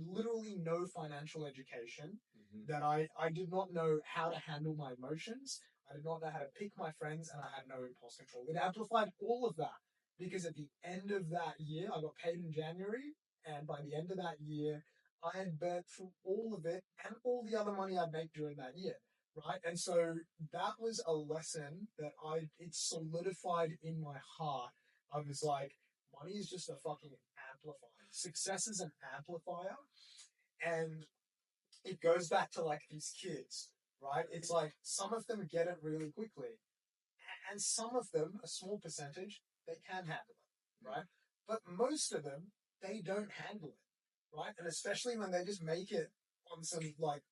literally no financial education, that I did not know how to handle my emotions. I did not know how to pick my friends, and I had no impulse control. It amplified all of that because at the end of that year, I got paid in January, and by the end of that year, I had burnt through all of it and all the other money I'd make during that year, right? And so that was a lesson that it solidified in my heart. I was like, money is just a fucking amplifier. Success is an amplifier. And it goes back to like these kids, right? It's like some of them get it really quickly. And some of them, a small percentage, they can handle it, right? But most of them, they don't handle it, right? And especially when they just make it on some like,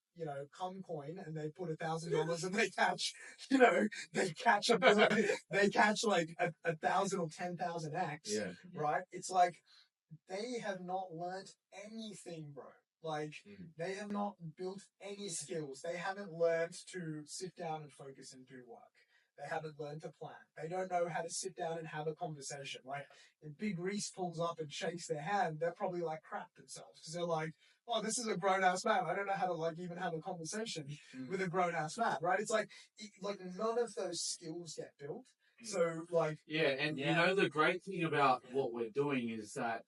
cum coin and they put $1,000 and they catch like 1,000 or 10,000 X, right? It's like they have not learnt anything, bro. Like, they have not built any skills. They haven't learned to sit down and focus and do work. They haven't learned to plan. They don't know how to sit down and have a conversation. Like, if Big Reece pulls up and shakes their hand, they're probably like crap themselves because they're like, oh, this is a grown-ass man. I don't know how to like even have a conversation with a grown-ass man, right? It's like none of those skills get built. So like, you know, the great thing about what we're doing is that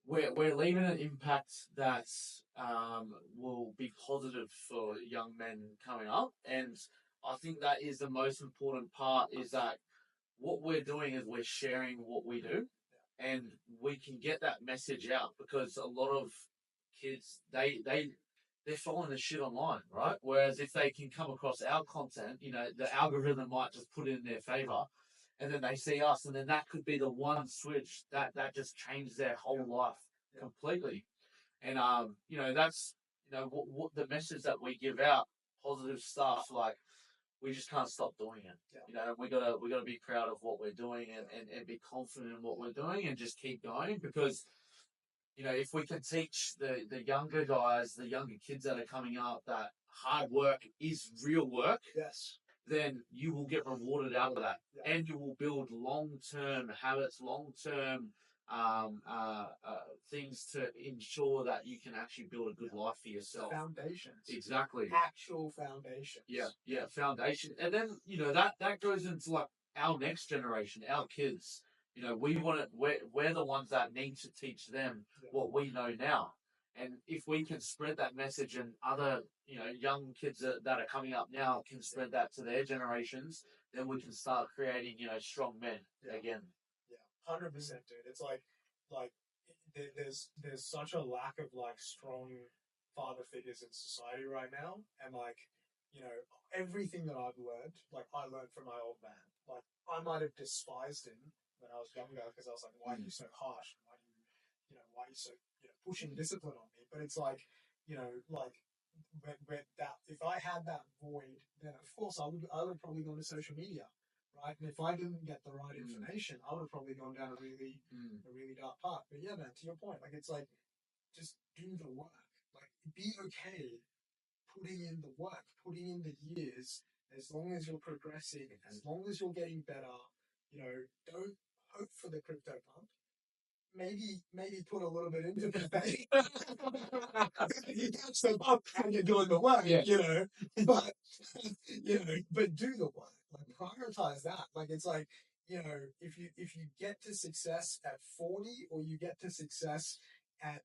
we're leaving an impact that will be positive for young men coming up, and I think that is the most important part. Is that what we're doing is we're sharing what we do, and we can get that message out because a lot of kids they're following the shit online, right? Whereas if they can come across our content, you know, the algorithm might just put it in their favor, and then they see us, and then that could be the one switch that just changes their whole life completely. And you know, that's, you know, what the message that we give out, positive stuff, like we just can't stop doing it. You know, we gotta be proud of what we're doing and be confident in what we're doing and just keep going because, you know, if we can teach the younger guys, the younger kids that are coming up that hard work is real work, then you will get rewarded out of that, and you will build long-term habits, long-term things to ensure that you can actually build a good life for yourself. Foundations. Exactly. Actual foundations. Yeah, foundation. And then, you know, that goes into like our next generation, our kids. You know, we're the ones that need to teach them what we know now. And if we can spread that message and other, you know, young kids that are coming up now can spread that to their generations, then we can start creating, you know, strong men again. 100%, dude. It's like there's such a lack of like strong father figures in society right now, and like, you know, everything that I've learned, like I learned from my old man. Like I might have despised him when I was younger because I was like, why are you so harsh? Why are you so, you know, pushing discipline on me? But it's like, you know, like when that, if I had that void, then of course I would probably go to social media. Right, and if I didn't get the right information, I would have probably gone down a really dark path. But yeah, man, to your point, like it's like just do the work. Like be okay putting in the work, putting in the years. As long as you're progressing, as long as you're getting better, you know, don't hope for the crypto pump. Maybe put a little bit into the bank. You catch them up and you're doing the work, you know. But but do the work. Like prioritize that. Like it's like, you know, if you get to success at 40 or you get to success at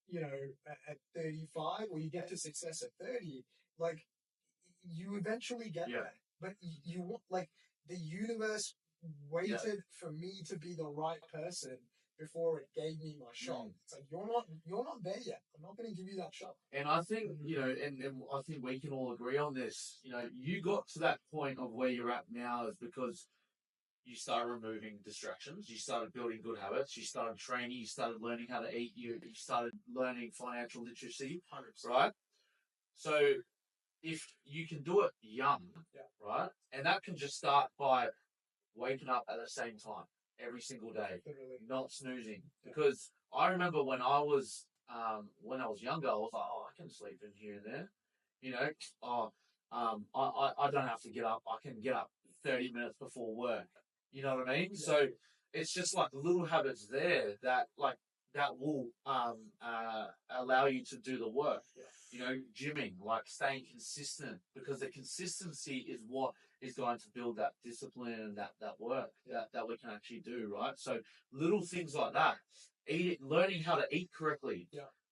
you know at 35 or you get to success at 30, like you eventually get there. But you want, like, the universe waited for me to be the right person before it gave me my shot. It's like you're not there yet. I'm not going to give you that shot. And I think, you know, and I think we can all agree on this. You know, you got to that point of where you're at now is because you started removing distractions. You started building good habits. You started training. You started learning how to eat. You started learning financial literacy. 100%. Right? So if you can do it young, right? And that can just start by waking up at the same time every single day, not snoozing. Because I remember when I was younger, I was like, oh, I can sleep in here and there, you know. I don't have to get up. I can get up 30 minutes before work. You know what I mean? So it's just like little habits there that will allow you to do the work. You know, gymming, like staying consistent, because the consistency is what is going to build that discipline and that work that we can actually do, right? So little things like that, learning how to eat correctly.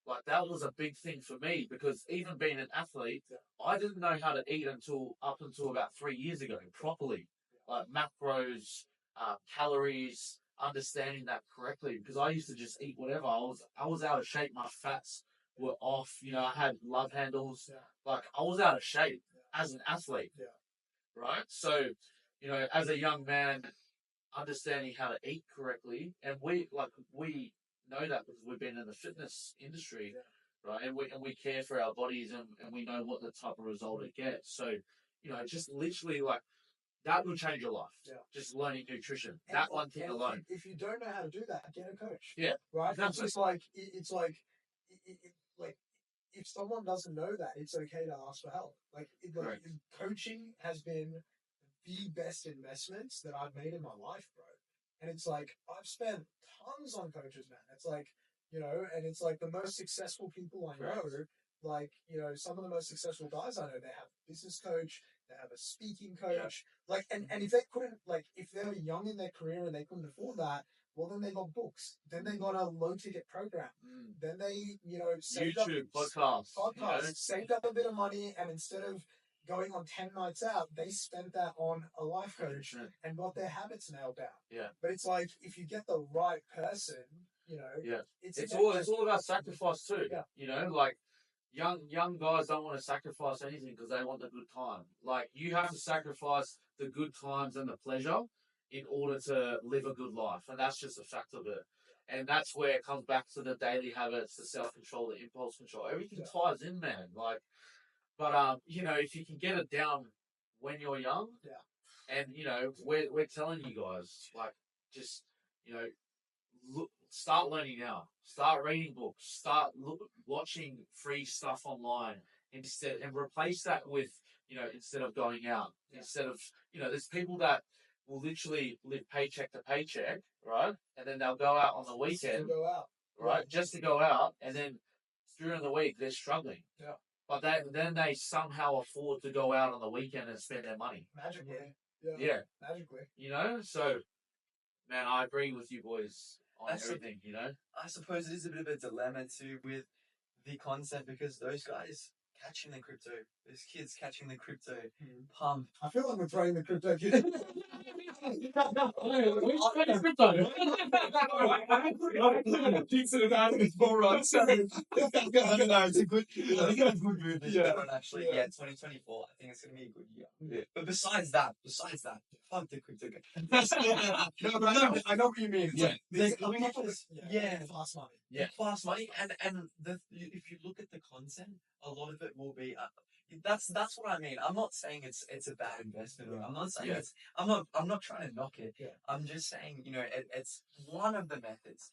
Like that was a big thing for me because even being an athlete, I didn't know how to eat up until about 3 years ago properly, like macros, calories, understanding that correctly, because I used to just eat whatever. I was out of shape. My fats were off. You know, I had love handles. Like I was out of shape as an athlete. Right. So, you know, as a young man, understanding how to eat correctly, and we know that because we've been in the fitness industry, right? And we care for our bodies and we know what the type of result it gets. So, you know, just literally like that will change your life. Just learning nutrition. And that one thing alone. If you don't know how to do that, get a coach. Yeah. Right. That's it's just like it's like if someone doesn't know that, it's okay to ask for help. Like coaching has been the best investments that I've made in my life, bro. And it's like, I've spent tons on coaches, man. It's like, and it's like the most successful people I know, like, some of the most successful guys I know, they have a business coach, they have a speaking coach. Like, and if they couldn't, like, if they were young in their career and they couldn't afford that, well, then they got books. Then they got a low ticket program. Then they, saved YouTube, podcasts, saved up a bit of money, and instead of going on 10 nights out, they spent that on a life coach and got their habits nailed down. Yeah. But it's like, if you get the right person, it's all about sacrifice too. Yeah. Like young guys don't want to sacrifice anything because they want the good time. Like, you have to sacrifice the good times and the pleasure in order to live a good life, and that's just a fact of it. And that's where it comes back to the daily habits, the self-control, the impulse control. Everything ties in, man. Like, but if you can get it down when you're young, and we're telling you guys, like, just start learning now. Start reading books. Start watching free stuff online instead, and replace that with instead of going out. Instead of there's people that will literally live paycheck to paycheck, right? And then they'll go out on the weekend, right? Just to go out, and then during the week they're struggling. Yeah. But then they somehow afford to go out on the weekend and spend their money. Magically. Yeah. Magically. So, man, I agree with you boys on everything, I suppose it is a bit of a dilemma too with the concept, because those guys catching the crypto, those kids catching the crypto pump. I feel like we're throwing the crypto kid. It's a good, I think it's a good move. Actually, 2024. I think it's gonna be a good year. Yeah. But besides that, fuck the crypto guy. No, but I know what you mean. They're coming up with fast money. Fast money, and if you look at the content, a lot of it will be. That's what I mean. I'm not saying it's a bad investment. Or I'm not saying I'm not trying to knock it. I'm just saying it's one of the methods.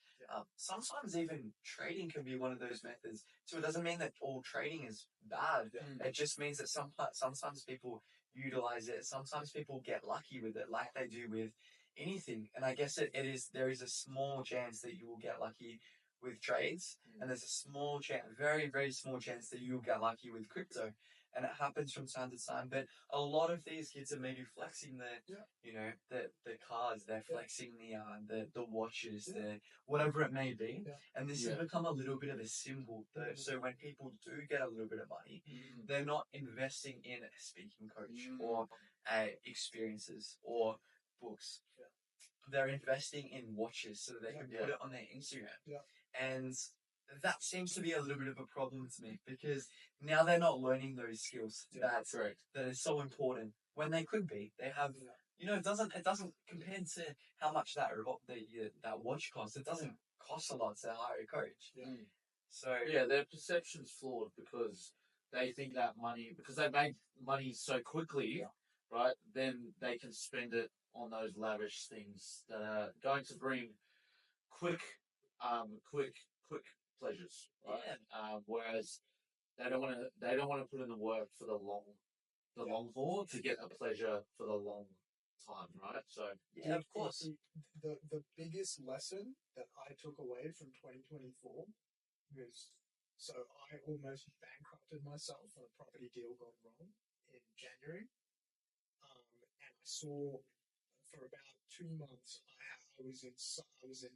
Sometimes even trading can be one of those methods. So it doesn't mean that all trading is bad. It just means that sometimes people utilize it. Sometimes people get lucky with it, like they do with anything. And I guess there is a small chance that you will get lucky with trades, and there's a small chance, very, very small chance that you'll get lucky with crypto. And it happens from time to time. But a lot of these kids are maybe flexing the cars, they're flexing the watches, the whatever it may be. And this has become a little bit of a symbol though. So when people do get a little bit of money, they're not investing in a speaking coach or experiences or books. They're investing in watches so that they can put it on their Instagram. And that seems to be a little bit of a problem to me, because now they're not learning those skills that is so important when they could be. They have, it doesn't compare to how much that watch costs. It doesn't cost a lot to hire a coach. So their perception's flawed because they think that money, because they made money so quickly, right? Then they can spend it on those lavish things that are going to bring quick pleasures, right? Whereas they don't want to put in the work for the long haul to get a pleasure for the long time, right? So of course. The biggest lesson that I took away from 2024 was, so I almost bankrupted myself on a property deal gone wrong in January, and I saw for about 2 months I was in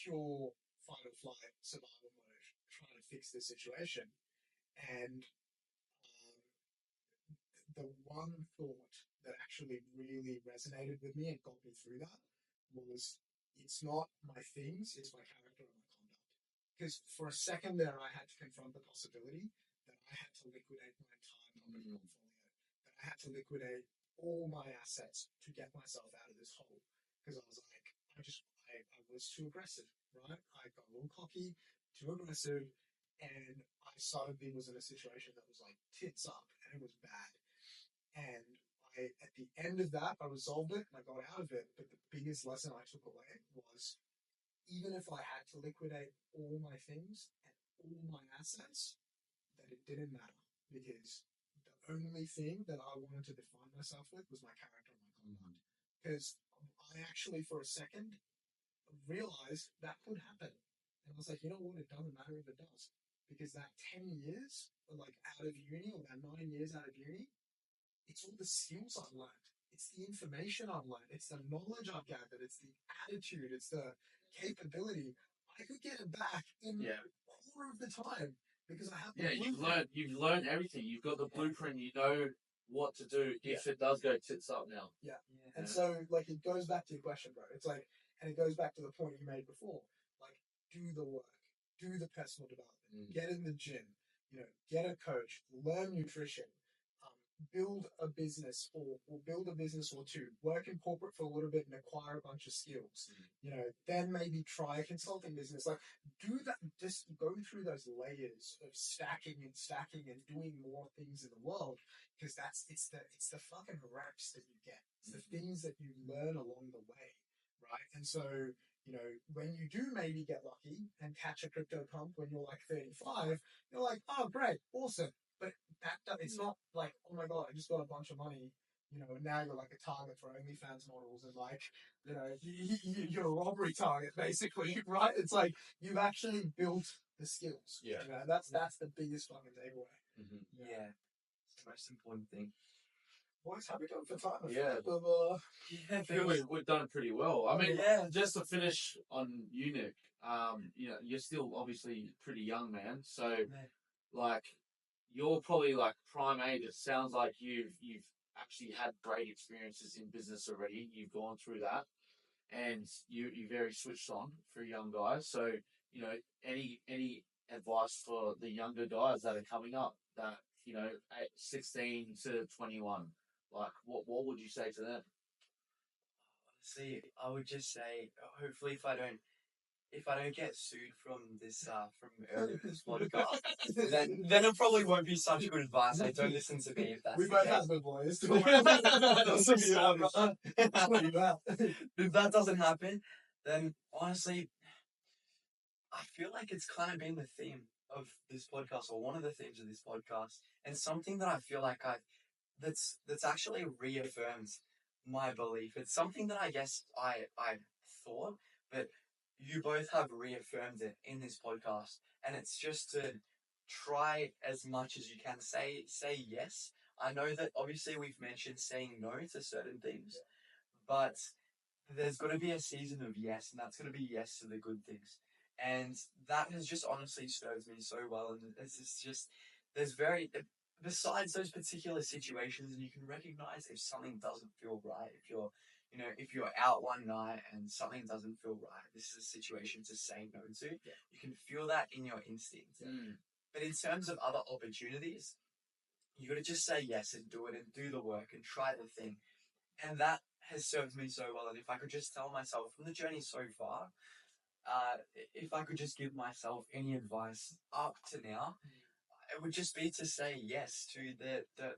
pure fight or flight survival mode, trying to fix the situation. And the one thought that actually really resonated with me and got me through that was, it's not my things, it's my character and my conduct. Because for a second there, I had to confront the possibility that I had to liquidate my entire property portfolio, that I had to liquidate all my assets to get myself out of this hole. Because I was like, I was too aggressive, right? I got a little cocky, too aggressive, and I suddenly was in a situation that was like tits up, and it was bad. And at the end of that, I resolved it and I got out of it. But the biggest lesson I took away was, even if I had to liquidate all my things and all my assets, that it didn't matter, because the only thing that I wanted to define myself with was my character and my conduct. Because I actually, for a second, realized that could happen. And I was like, you know what? It doesn't matter if it does. Because that 10 years, like out of uni, or that 9 years out of uni, it's all the skills I've learned. It's the information I've learned. It's the knowledge I've gathered. It's the attitude. It's the capability. I could get it back in a quarter of the time because I have the blueprint. You've learned everything. You've got the blueprint. You know what to do if it does go tits up now. Yeah. And so, like, it goes back to your question, bro. It's like, and it goes back to the point you made before. Like, do the work, do the personal development, get in the gym, get a coach, learn nutrition, build a business or build a business or two, work in corporate for a little bit and acquire a bunch of skills, then maybe try a consulting business. Like, do that, just go through those layers of stacking and doing more things in the world, because it's the fucking reps that you get. It's the things that you learn along the way, right? And so, when you do maybe get lucky and catch a crypto pump when you're like 35, you're like, oh, great, awesome. But it's not like, oh my God, I just got a bunch of money, and now you're like a target for OnlyFans models and like, you're a robbery target basically, right? It's like you've actually built the skills. Yeah. That's the biggest fucking takeaway. Mm-hmm. Yeah. It's the most important thing. Boys, how we going for time? Yeah. I feel we've done pretty well. I mean, just to finish on you, Nick, you're still obviously pretty young, man. So, like, you're probably like prime age. It sounds like you've actually had great experiences in business already. You've gone through that, and you're very switched on for young guys. So, any advice for the younger guys that are coming up that 16 to 21, like what would you say to them? Honestly, I would just say, hopefully, if I don't get sued from this from earlier this podcast, then it probably won't be such good advice. Like, don't listen to me if that's we the both case. have the boys. If that doesn't happen, then honestly, I feel like it's kind of been the theme of this podcast, or one of the themes of this podcast, and something that I feel like that's actually reaffirmed my belief. It's something that I guess I thought, but you both have reaffirmed it in this podcast, and it's just to try as much as you can. Say yes. I know that obviously we've mentioned saying no to certain things, but there's got to be a season of yes, and that's going to be yes to the good things. And that has just honestly served me so well. And it's just, besides those particular situations, and you can recognize if something doesn't feel right, if you're out one night and something doesn't feel right, this is a situation to say no to. Yeah. You can feel that in your instinct. But in terms of other opportunities, you got to just say yes and do it and do the work and try the thing. And that has served me so well. And if I could just tell myself from the journey so far, if I could just give myself any advice up to now, it would just be to say yes to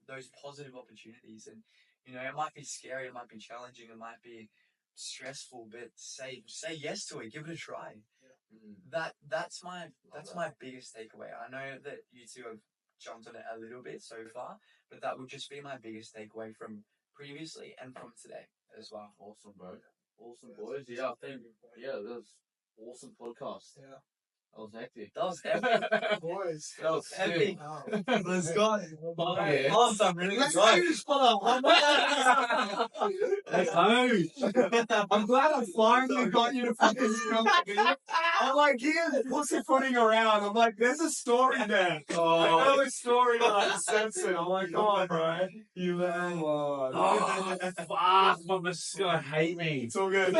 those positive opportunities. And it might be scary, it might be challenging, it might be stressful, but say yes to it, give it a try. That's my biggest takeaway. I know that you two have jumped on it a little bit so far, but that would just be my biggest takeaway from previously and from today as well. Awesome, bro. Awesome, boys. Yeah, I think that was awesome podcast. Yeah. That was hectic. That was epic. Boys. That was epic. Wow. Let's go. Yeah. Awesome, really good. I'm glad I finally got you to fucking come. I'm like, here, pussyfooting around. I'm like, there's a story there. I know a story that I sense it. I'm like, come on, bro. You man. Oh, fuck. My gonna hate me. It's all good.